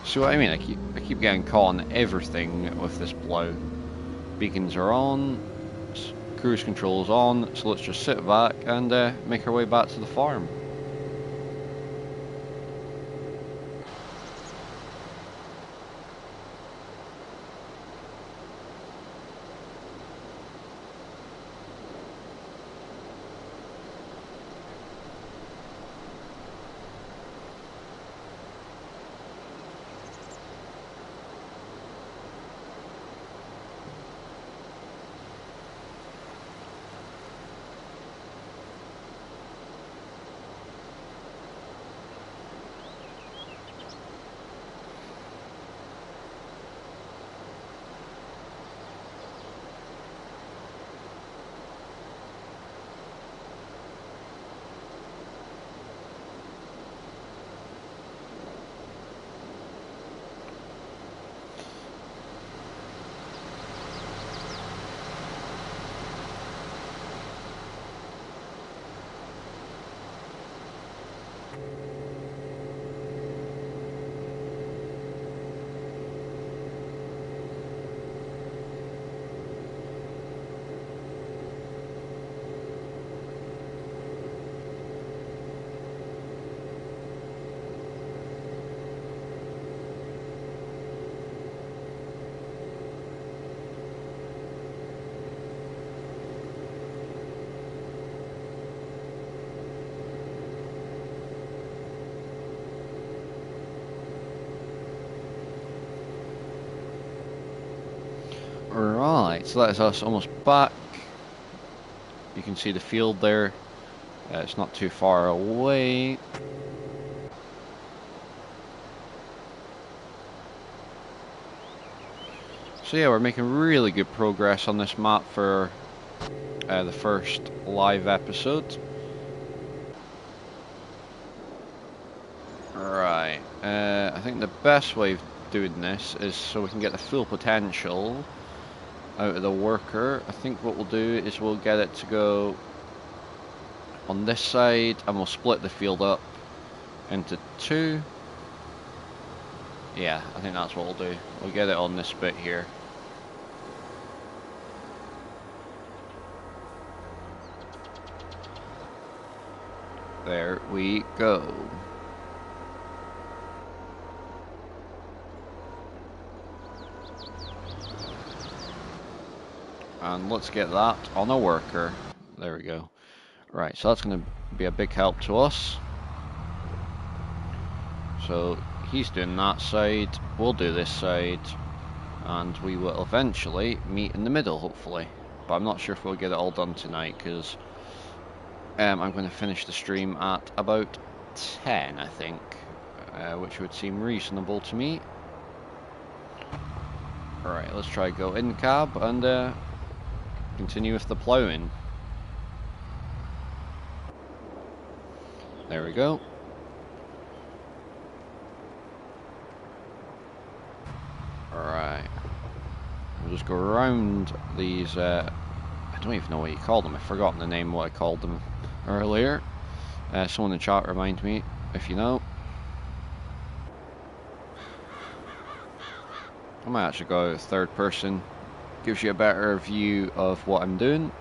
See what I mean? I keep getting caught on everything with this plough. Beacons are on, cruise control is on, so let's just sit back and make our way back to the farm. Right, so that is us almost back. You can see the field there. It's not too far away. So yeah, we're making really good progress on this map for the first live episode. Right, I think the best way of doing this is so we can get the full potential out of the worker. I think what we'll do is we'll get it to go on this side, and we'll split the field up into two. Yeah, I think that's what we'll do. We'll get it on this bit here. There we go. And let's get that on a worker. There we go. Right, so that's going to be a big help to us. So he's doing that side, we'll do this side, and we will eventually meet in the middle, hopefully. But I'm not sure if we'll get it all done tonight, because I'm going to finish the stream at about 10, I think, which would seem reasonable to me. Alright, let's try go in cab and continue with the ploughing. There we go. Alright. We'll just go around these, I don't even know what you call them. I've forgotten the name of what I called them earlier. Someone in the chat remind me if you know. I might actually go third person. Gives you a better view of what I'm doing.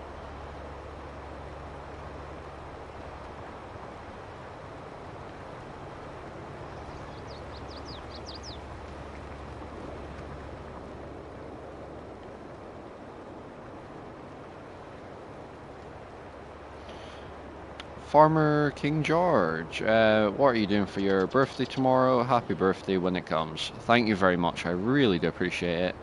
Farmer King George, what are you doing for your birthday tomorrow? Happy birthday when it comes. Thank you very much. I really do appreciate it.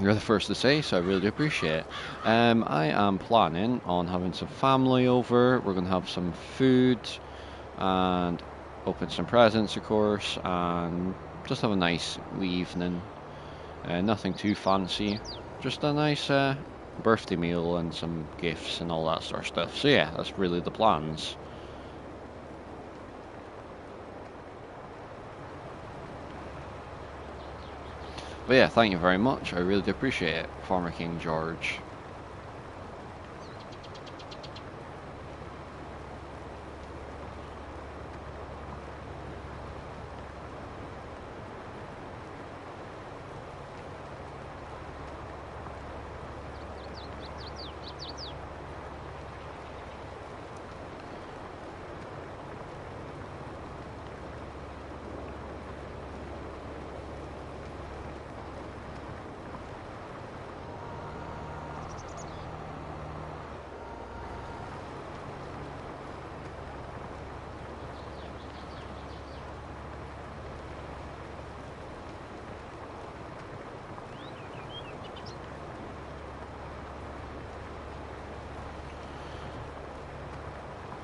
You're the first to say, so I really do appreciate it. I am planning on having some family over. We're going to have some food and open some presents, of course, and just have a nice evening. Nothing too fancy, just a nice birthday meal and some gifts and all that sort of stuff. So yeah, that's really the plans. But yeah, thank you very much. I really do appreciate it, Farmer King George.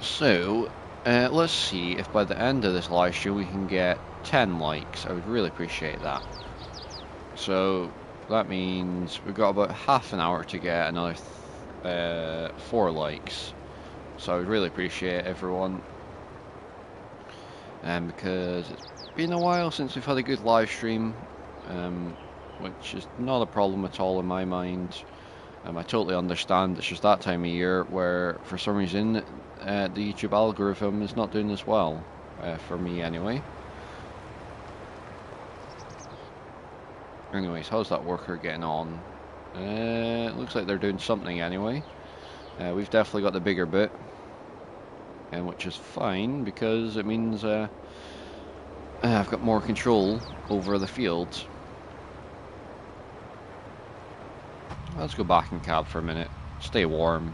So, let's see if by the end of this live stream we can get 10 likes. I would really appreciate that. So, that means we've got about half an hour to get another 4 likes. So I would really appreciate everyone. Because it's been a while since we've had a good live stream. Which is not a problem at all in my mind. I totally understand. It's just that time of year where, for some reason, the YouTube algorithm is not doing as well, for me anyway. Anyways, how's that worker getting on? It looks like they're doing something anyway. We've definitely got the bigger bit, which is fine because it means I've got more control over the field. Let's go back in cab for a minute. Stay warm,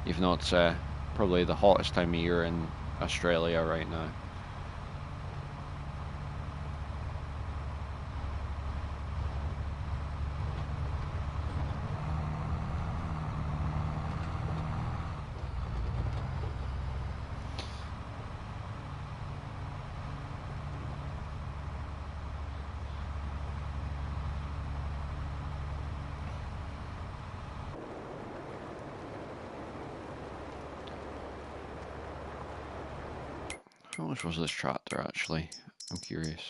even though it's probably the hottest time of year in Australia right now. How much was this tractor actually? I'm curious.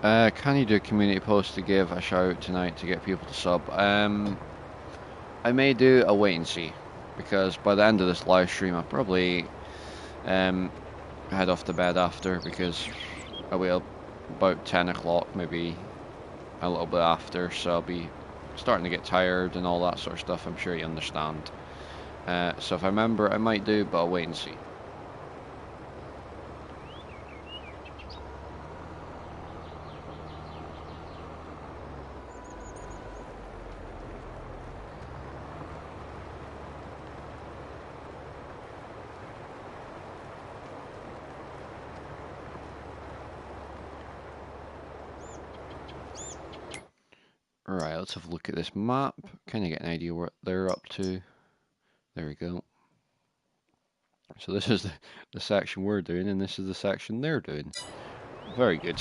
Can you do a community post to give a shout out tonight to get people to sub? I may do a wait and see, because by the end of this live stream I'll probably head off to bed after, because I will about 10 o'clock, maybe a little bit after, so I'll be starting to get tired and all that sort of stuff. I'm sure you understand. So if I remember, I might do, but I'll wait and see. Right, let's have a look at this map. Kind of get an idea what they're up to. There we go. So this is the section we're doing, and this is the section they're doing. Very good.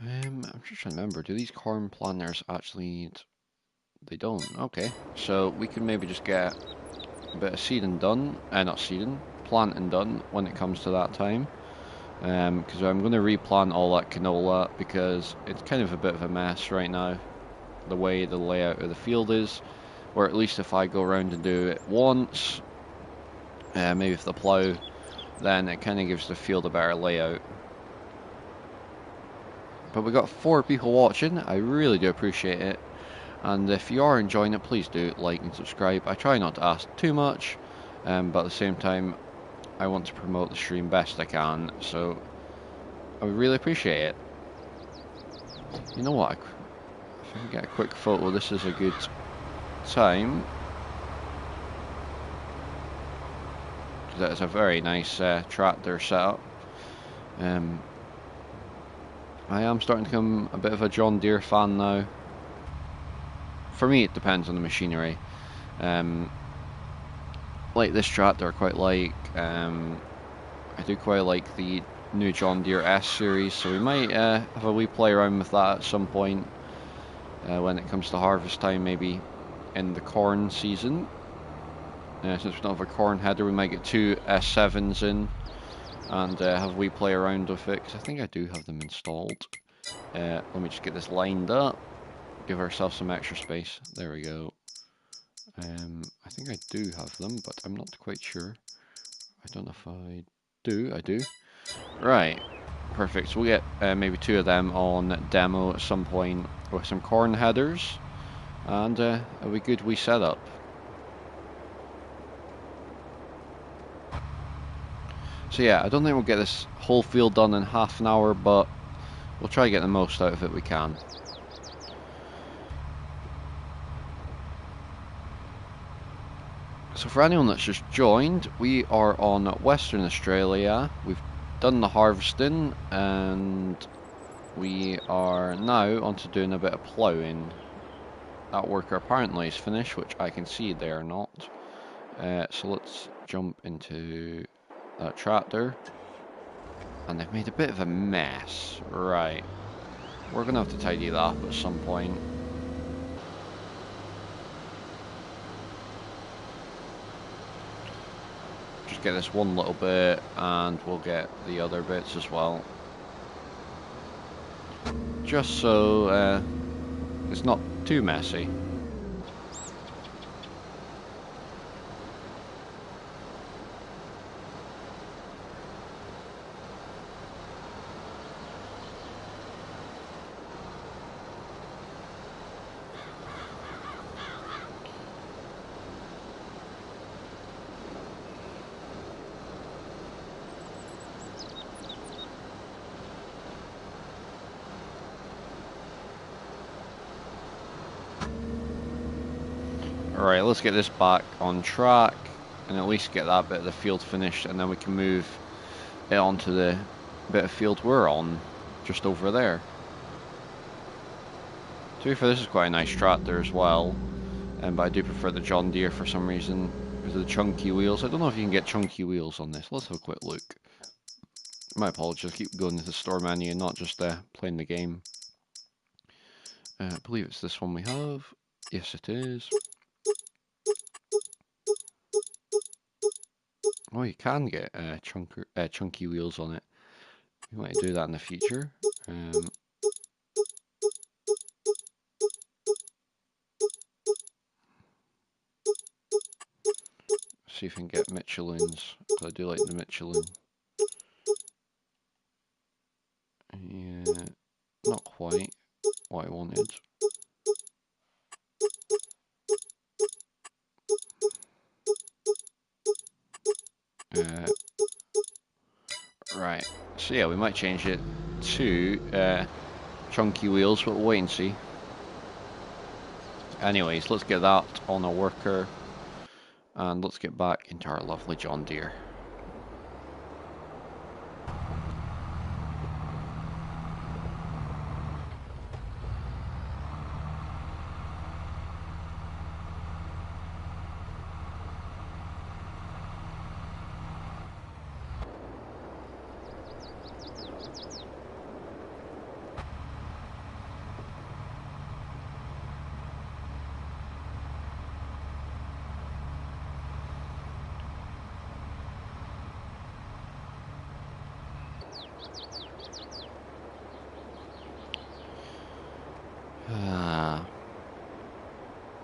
I'm just trying to remember, do these corn planters actually need... They don't, okay. So we can maybe just get a bit of seeding done, not seeding, planting done when it comes to that time. Because I'm going to replant all that canola because it's kind of a bit of a mess right now, the way the layout of the field is. or at least if I go around and do it once, maybe with the plough, then it kind of gives the field a better layout. But we got 4 people watching. I really do appreciate it. And if you are enjoying it, please do like and subscribe. I try not to ask too much, but at the same time, I want to promote the stream best I can, so I would really appreciate it. You know what? If I can get a quick photo, this is a good time. That is a very nice tractor setup. I am starting to become a bit of a John Deere fan now. For me, it depends on the machinery. Like this tractor, I quite like. I do quite like the new John Deere S series, so we might have a wee play around with that at some point when it comes to harvest time, maybe in the corn season. Since we don't have a corn header, we might get 2 S7s in and have a wee play around with it, because I think I do have them installed. Let me just get this lined up, give ourselves some extra space. There we go. I think I do have them, but I'm not quite sure. I don't know if I do. I do. Right. Perfect. So we'll get maybe 2 of them on demo at some point with some corn headers, and it'll be good wee setup. So yeah, I don't think we'll get this whole field done in half an hour, but we'll try to get the most out of it we can. So for anyone that's just joined, we are on Western Australia. We've done the harvesting and we are now onto doing a bit of ploughing. That worker apparently is finished, which I can see they are not. So let's jump into that tractor. And they've made a bit of a mess. Right. We're going to have to tidy that up at some point. Just get this one little bit and we'll get the other bits as well. Just so it's not too messy. Alright, let's get this back on track and at least get that bit of the field finished, and then we can move it onto the bit of field we're on, just over there. To be fair, this is quite a nice tractor as well, but I do prefer the John Deere for some reason, because of the chunky wheels. I don't know if you can get chunky wheels on this. Let's have a quick look. My apologies, I keep going to the store menu and not just playing the game. I believe it's this one we have. Yes, it is. Oh, you can get chunky wheels on it. We might do that in the future. See if we can get Michelin's, because I do like the Michelin. Yeah, not quite what I wanted. Right, so yeah, we might change it to chunky wheels, but we'll wait and see. Anyways, let's get that on a worker, and let's get back into our lovely John Deere.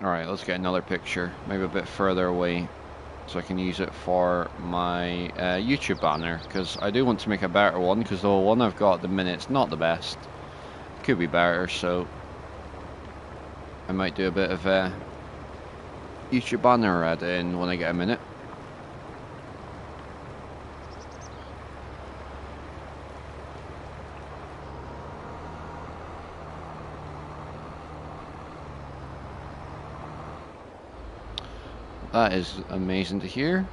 Alright, let's get another picture, maybe a bit further away, so I can use it for my YouTube banner, because I do want to make a better one, because the one I've got at the minute's not the best. It could be better, so I might do a bit of YouTube banner ad in when I get a minute. That is amazing to hear.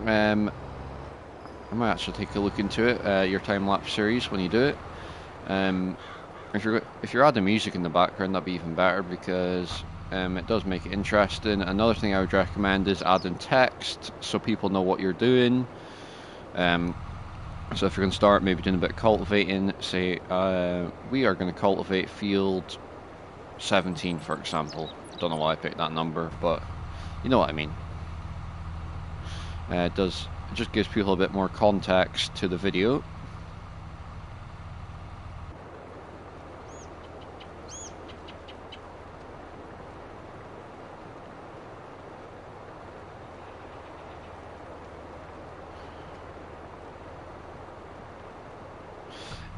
I might actually take a look into it, your time-lapse series, when you do it. If you're adding music in the background, that'd be even better, because it does make it interesting. Another thing I would recommend is adding text, so people know what you're doing. So if you're going to start maybe doing a bit of cultivating, say, we are going to cultivate field 17, for example. Don't know why I picked that number, but you know what I mean. It just gives people a bit more context to the video.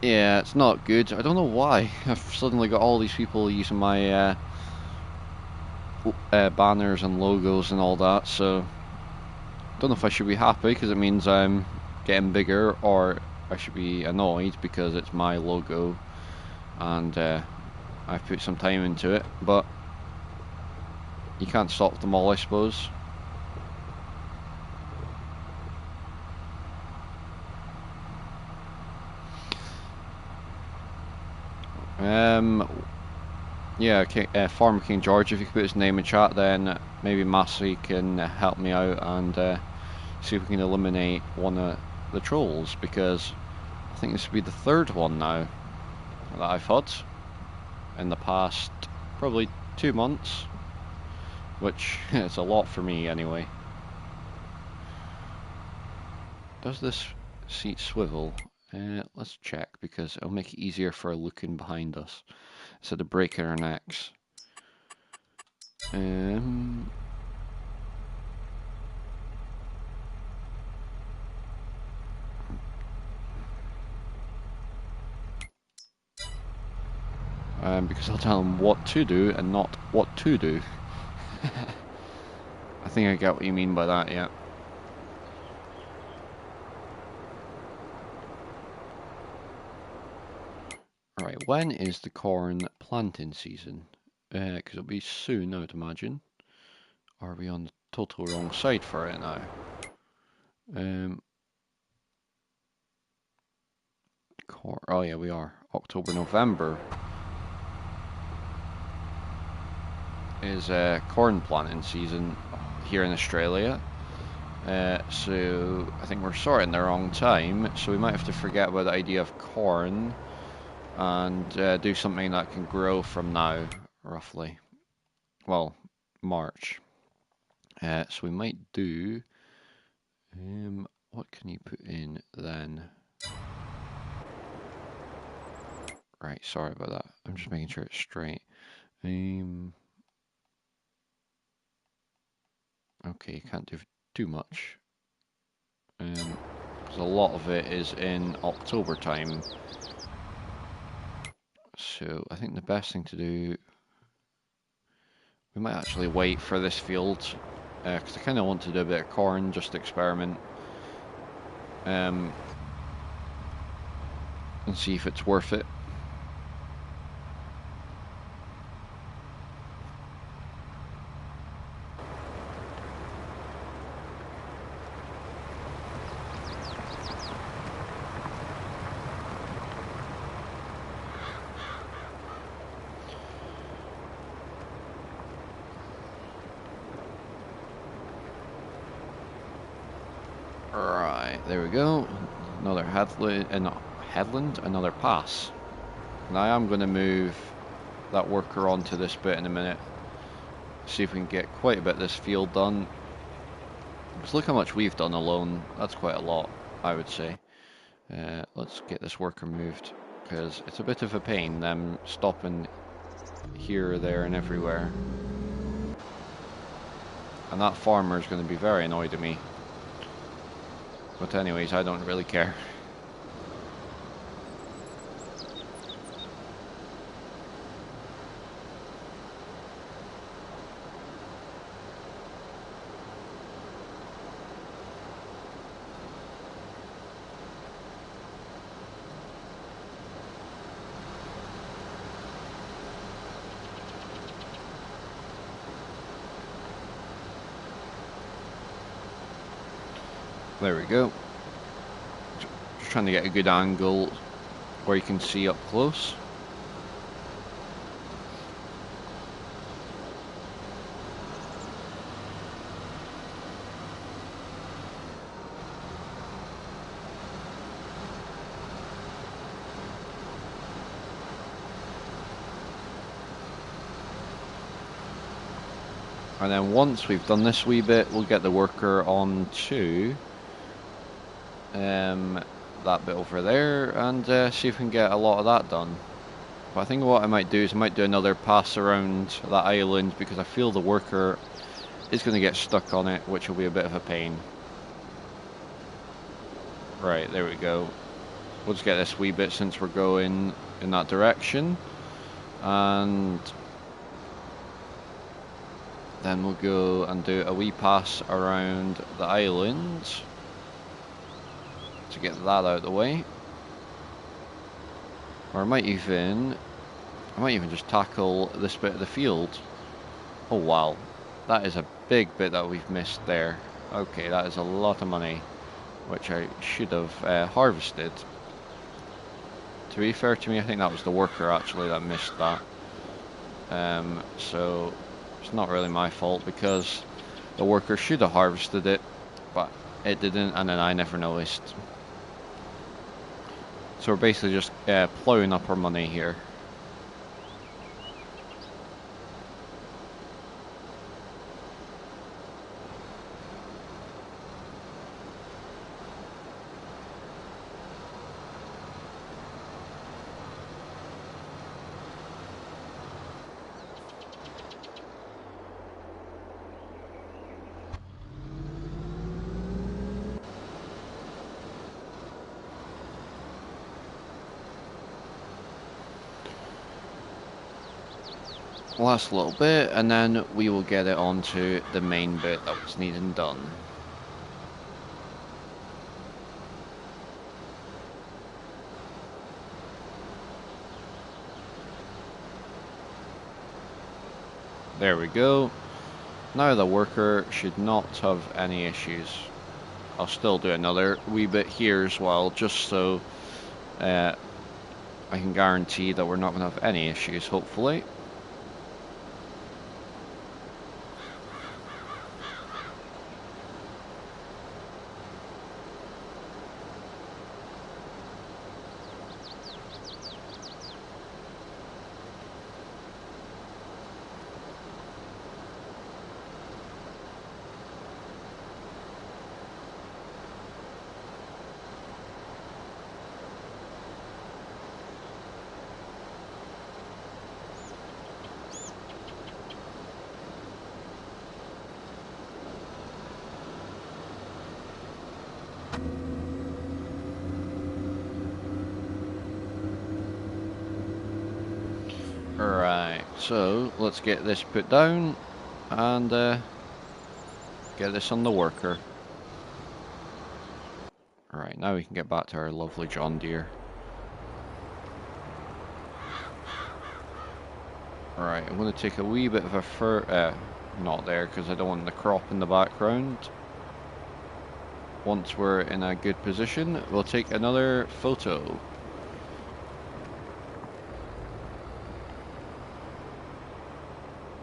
Yeah, it's not good. I don't know why. I've suddenly got all these people using my banners and logos and all that, so don't know if I should be happy because it means I'm getting bigger, or I should be annoyed because it's my logo and I've put some time into it, but you can't stop them all, I suppose. Yeah, okay, Farmer King George, if you could put his name in chat, then maybe Massey can help me out and see if we can eliminate one of the trolls, because I think this would be the third one now that I've had in the past probably 2 months, which is a lot for me anyway. Does this seat swivel? Let's check, because it'll make it easier for looking behind us instead of breaking our necks. Because I'll tell them what to do and not what to do. I think I get what you mean by that, yeah. Right, when is the corn planting season? Because it'll be soon, I would imagine. Are we on the total wrong side for it now? Oh yeah, we are. October, November is corn planting season here in Australia. So I think we're sort of in the wrong time, so we might have to forget about the idea of corn and do something that can grow from now, roughly. Well, March. So we might do... what can you put in then? Right, sorry about that. I'm just making sure it's straight. Okay, you can't do too much. Because a lot of it is in October time. So I think the best thing to do... We might actually wait for this field, because I kind of want to do a bit of corn, just to experiment. And see if it's worth it. Right, there we go. Another headland, another pass. Now I'm going to move that worker onto this bit in a minute. See if we can get quite a bit of this field done. Just look how much we've done alone. That's quite a lot, I would say. Let's get this worker moved, because it's a bit of a pain, them stopping here, there and everywhere. And that farmer is going to be very annoyed at me. But anyways, I don't really care. There we go. Just trying to get a good angle where you can see up close. And then once we've done this wee bit, we'll get the worker on to that bit over there and see if we can get a lot of that done. But I think what I might do is I might do another pass around that island because I feel the worker is going to get stuck on it, which will be a bit of a pain. Right, there we go. We'll just get this wee bit since we're going in that direction. And then we'll go and do a wee pass around the island to get that out of the way. Or I might even just tackle this bit of the field. Oh wow, that is a big bit that we've missed there. Okay, that is a lot of money, which I should have harvested. To be fair to me, I think that was the worker actually that missed that. So it's not really my fault because the worker should have harvested it, but it didn't, and then I never noticed. So we're basically just ploughing up our money here. Last little bit, and then we will get it onto the main bit that was needing done. There we go. Now the worker should not have any issues. I'll still do another wee bit here as well, just so I can guarantee that we're not going to have any issues, hopefully. Right, so let's get this put down and get this on the worker. Alright, now we can get back to our lovely John Deere. Alright, I'm going to take a wee bit of a not there because I don't want the crop in the background. Once we're in a good position, we'll take another photo.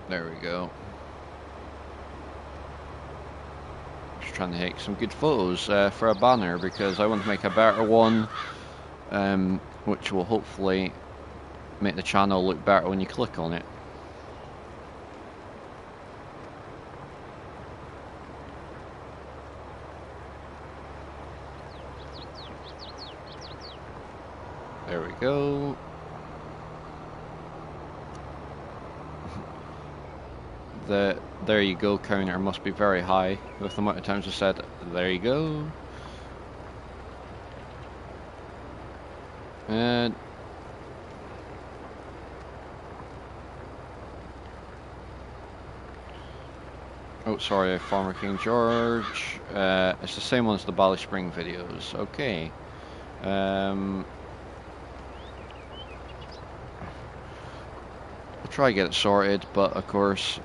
There we go. Just trying to take some good photos for a banner because I want to make a better one, which will hopefully make the channel look better when you click on it. There we go. the there you go counter must be very high with the amount of times I said, there you go. And oh, sorry, Farmer King George. It's the same one as the Bally Spring videos. Okay. I'll try to get it sorted, but of course,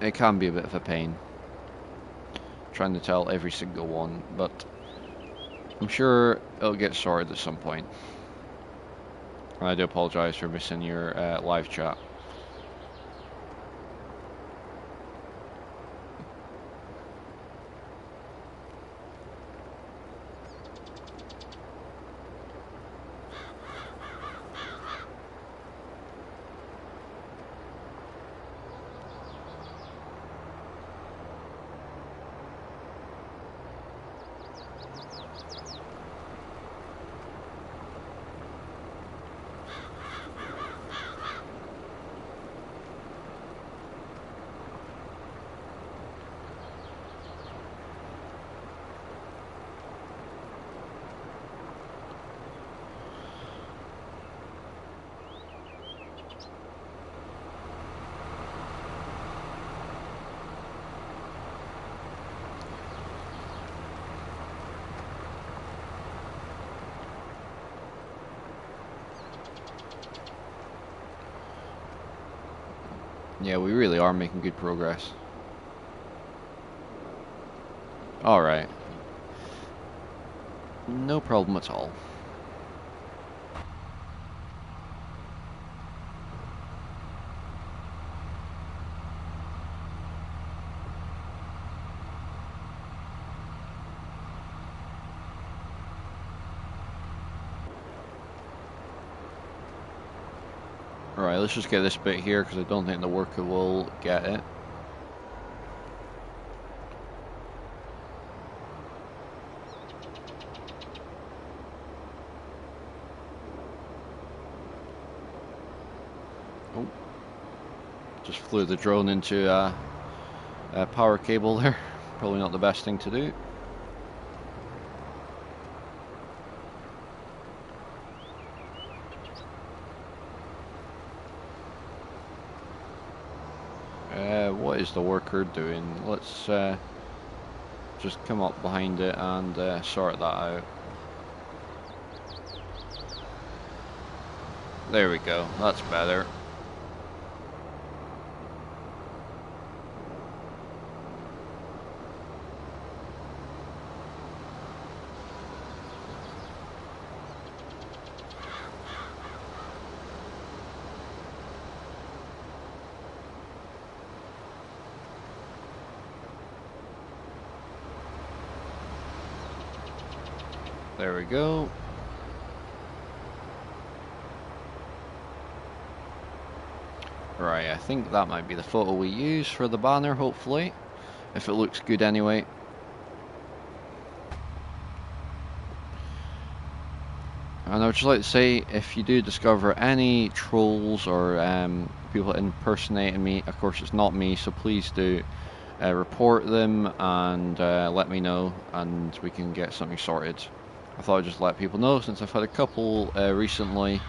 it can be a bit of a pain trying to tell every single one, but I'm sure it'll get sorted at some point. And I do apologise for missing your live chat. Yeah, we really are making good progress. Alright. No problem at all. Alright, let's just get this bit here because I don't think the worker will get it. Oh. Just flew the drone into a power cable there. Probably not the best thing to do. What is the worker doing? Let's just come up behind it and sort that out. There we go, that's better. There we go. Right, I think that might be the photo we use for the banner, hopefully. If it looks good anyway. And I would just like to say, if you do discover any trolls or people impersonating me, of course it's not me, so please do report them and let me know, and we can get something sorted. I thought I'd just let people know, since I've had a couple recently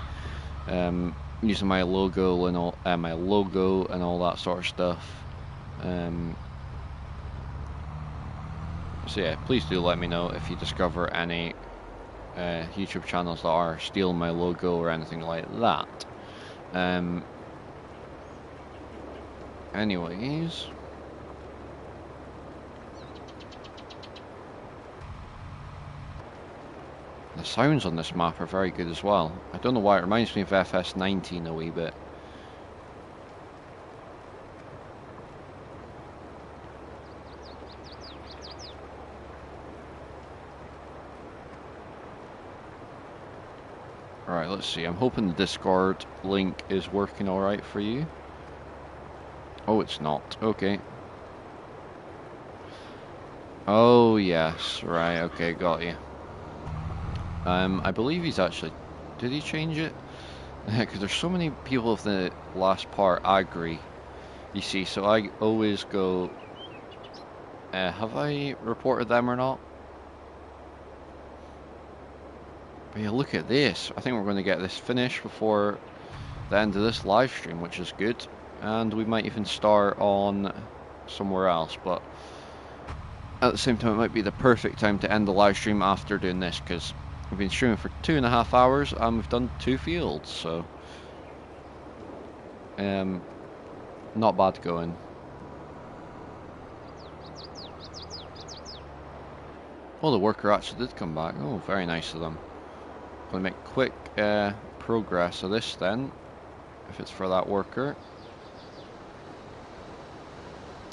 using my logo and all that sort of stuff. So yeah, please do let me know if you discover any YouTube channels that are stealing my logo or anything like that. Anyways, the sounds on this map are very good as well. I don't know why, it reminds me of FS19 a wee bit. Alright, let's see. I'm hoping the Discord link is working alright for you. Oh, it's not. Okay. Oh, yes. Right, okay, got you. I believe he's actually... Did he change it? Because there's so many people of the last part agree, you see, so I always go, have I reported them or not? But yeah, look at this. I think we're going to get this finished before the end of this live stream, which is good. And we might even start on somewhere else, but at the same time, it might be the perfect time to end the live stream after doing this, because we've been streaming for 2.5 hours and we've done 2 fields, so not bad going. Oh, the worker actually did come back. Oh, very nice of them. Going to make quick progress of this then, if it's for that worker.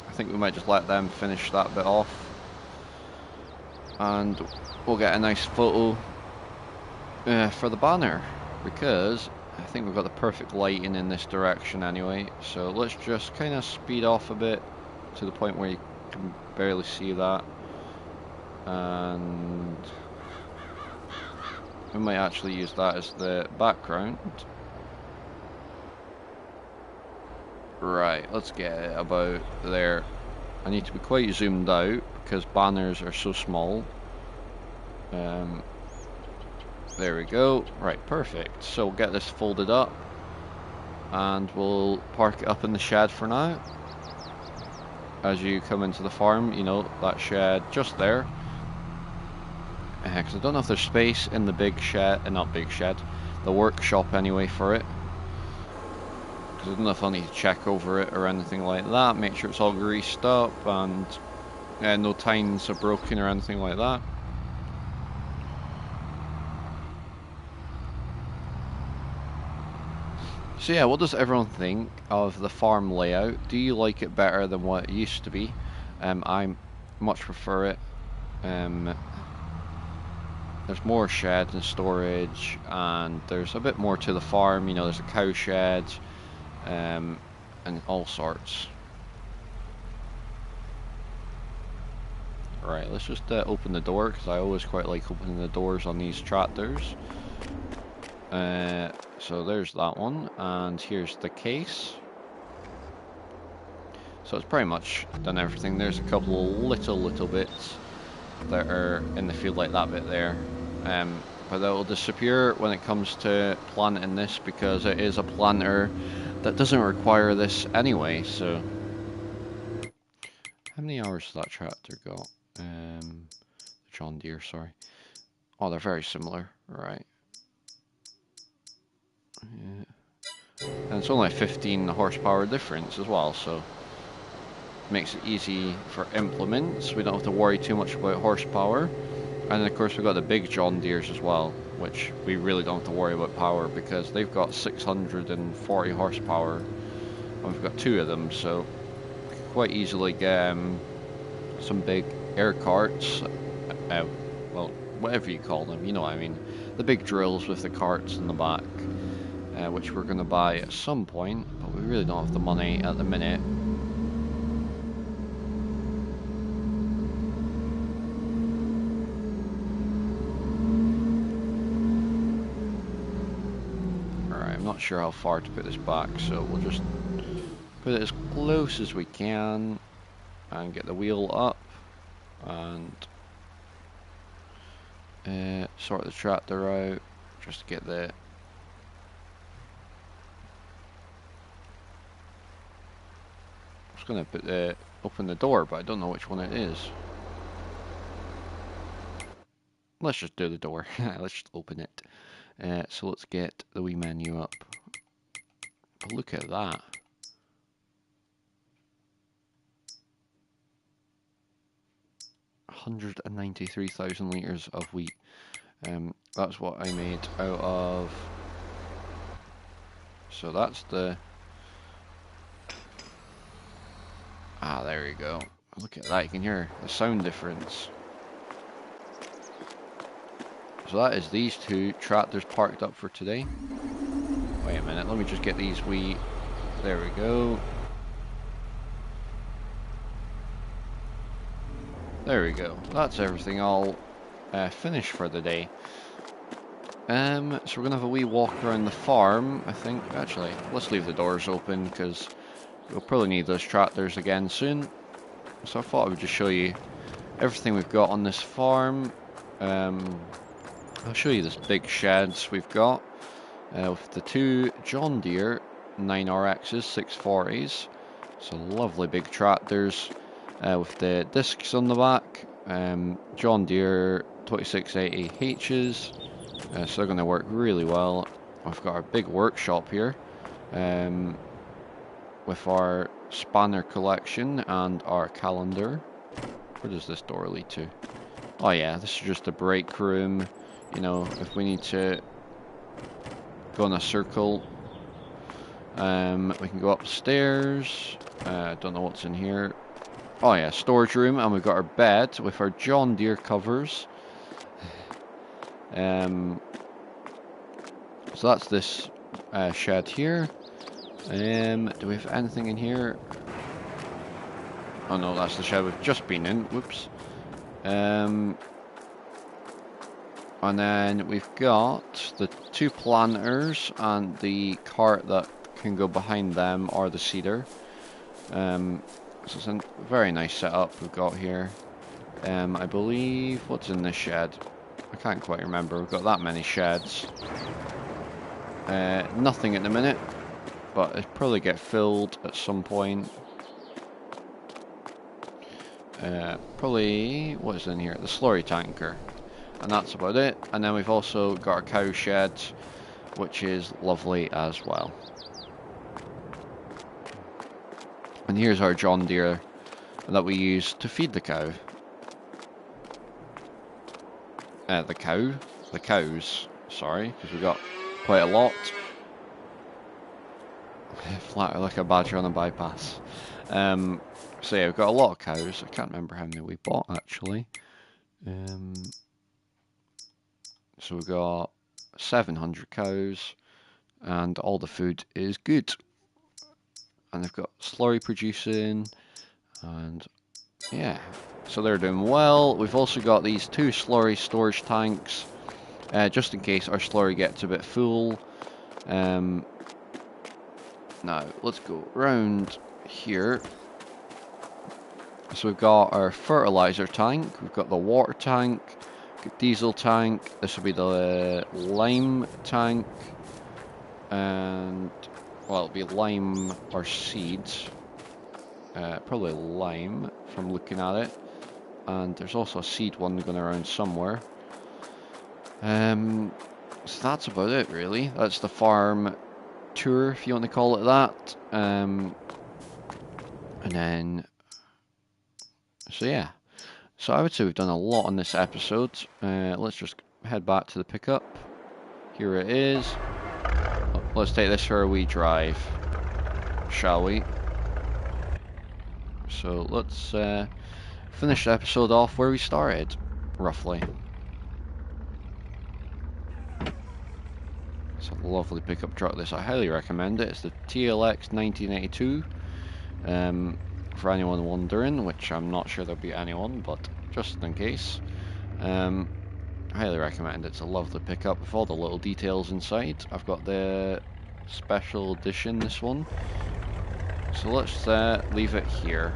I think we might just let them finish that bit off. And we'll get a nice photo for the banner, because I think we've got the perfect lighting in this direction anyway. So let's just kind of speed off a bit to the point where you can barely see that. And we might actually use that as the background. Right, let's get it about there. I need to be quite zoomed out because banners are so small. There we go. Right, perfect. So we'll get this folded up and we'll park it up in the shed for now. As you come into the farm, you know, that shed just there. Because I don't know if there's space in the big shed, not big shed, the workshop anyway for it. Because I don't know if I'll need to check over it or anything like that. Make sure it's all greased up and no tines are broken or anything like that. So yeah, what does everyone think of the farm layout? Do you like it better than what it used to be? I much prefer it. There's more sheds and storage, and there's a bit more to the farm. You know, there's a cow shed, and all sorts. Right, let's just open the door, because I always quite like opening the doors on these tractors. So there's that one, and here's the case. So it's pretty much done everything. There's a couple of little bits that are in the field, like that bit there. But that will disappear when it comes to planting this, because it is a planter that doesn't require this anyway. So how many hours does that tractor got? John Deere, sorry. Oh, they're very similar, right? Yeah. And it's only a 15 horsepower difference as well, so makes it easy for implements. We don't have to worry too much about horsepower. And of course we've got the big John Deeres as well, which we really don't have to worry about power, because they've got 640 horsepower and we've got 2 of them, so we can quite easily get some big air carts, well, whatever you call them, you know what I mean, the big drills with the carts in the back, which we're going to buy at some point, but we really don't have the money at the minute. Not sure how far to put this back, so we'll just put it as close as we can and get the wheel up and sort the tractor out just to get the I was going to put open the door, but I don't know which one it is. Let's just do the door. Let's just open it. So let's get the wee menu up. But look at that. $193,000 litres of wheat. That's what I made out of. So that's the. Ah, there we go. Look at that. You can hear the sound difference. So that is these 2 tractors parked up for today. Wait a minute, let me just get these wee... There we go. There we go. That's everything all finished for the day. So we're gonna have a wee walk around the farm, I think. Actually, let's leave the doors open because we'll probably need those tractors again soon. So I thought I would just show you everything we've got on this farm. I'll show you this big sheds we've got with the two John Deere 9RXs 640s. So lovely big tractors with the discs on the back. John Deere 2680Hs. So they're going to work really well. We've got our big workshop here with our spanner collection and our calendar. Where does this door lead to? Oh yeah, this is just a break room. You know, if we need to go in a circle, we can go upstairs. Don't know what's in here. Oh yeah, storage room, and we've got our bed with our John Deere covers. So that's this shed here. Do we have anything in here? Oh no, that's the shed we've just been in. Whoops. And then we've got the two planters and the cart that can go behind them, or the seeder. So it's a very nice setup we've got here. I believe, what's in this shed? I can't quite remember. We've got that many sheds. Nothing at the minute, but it'll probably get filled at some point. Probably, what is in here? The slurry tanker. And that's about it. And then we've also got our cow shed, which is lovely as well. And here's our John Deere that we use to feed the cow. The cows, sorry, because we've got quite a lot. Flat like a badger on a bypass. So yeah, we've got a lot of cows. I can't remember how many we bought actually. So we've got 700 cows, and all the food is good. And they've got slurry producing, and yeah, so they're doing well. We've also got these two slurry storage tanks, just in case our slurry gets a bit full. Now let's go around here. So we've got our fertilizer tank, we've got the water tank, diesel tank, this will be the lime tank, and well, it'll be lime or seeds, probably lime from looking at it, and there's also a seed one going around somewhere. So that's about it really. That's the farm tour, if you want to call it that. And then, so yeah. So I would say we've done a lot on this episode. Let's just head back to the pickup. Here it is. Let's take this for a wee drive, shall we? So let's finish the episode off where we started, roughly. It's a lovely pickup truck, this. I highly recommend it. It's the TLX 1982. For anyone wondering, which I'm not sure there'll be anyone, but just in case. I highly recommend it. It's a lovely pickup with all the little details inside. I've got the special edition, this one. So let's leave it here.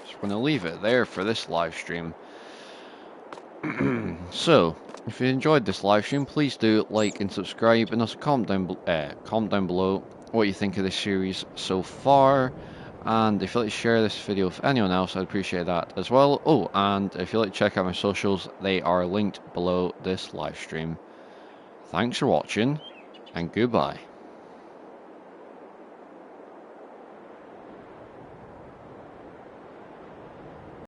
So we're going to leave it there for this live stream. So, if you enjoyed this live stream, please do like and subscribe, and also comment down below what you think of this series so far. And if you'd like to share this video with anyone else, I'd appreciate that as well. Oh, and if you'd like to check out my socials, they are linked below this live stream. Thanks for watching, and goodbye.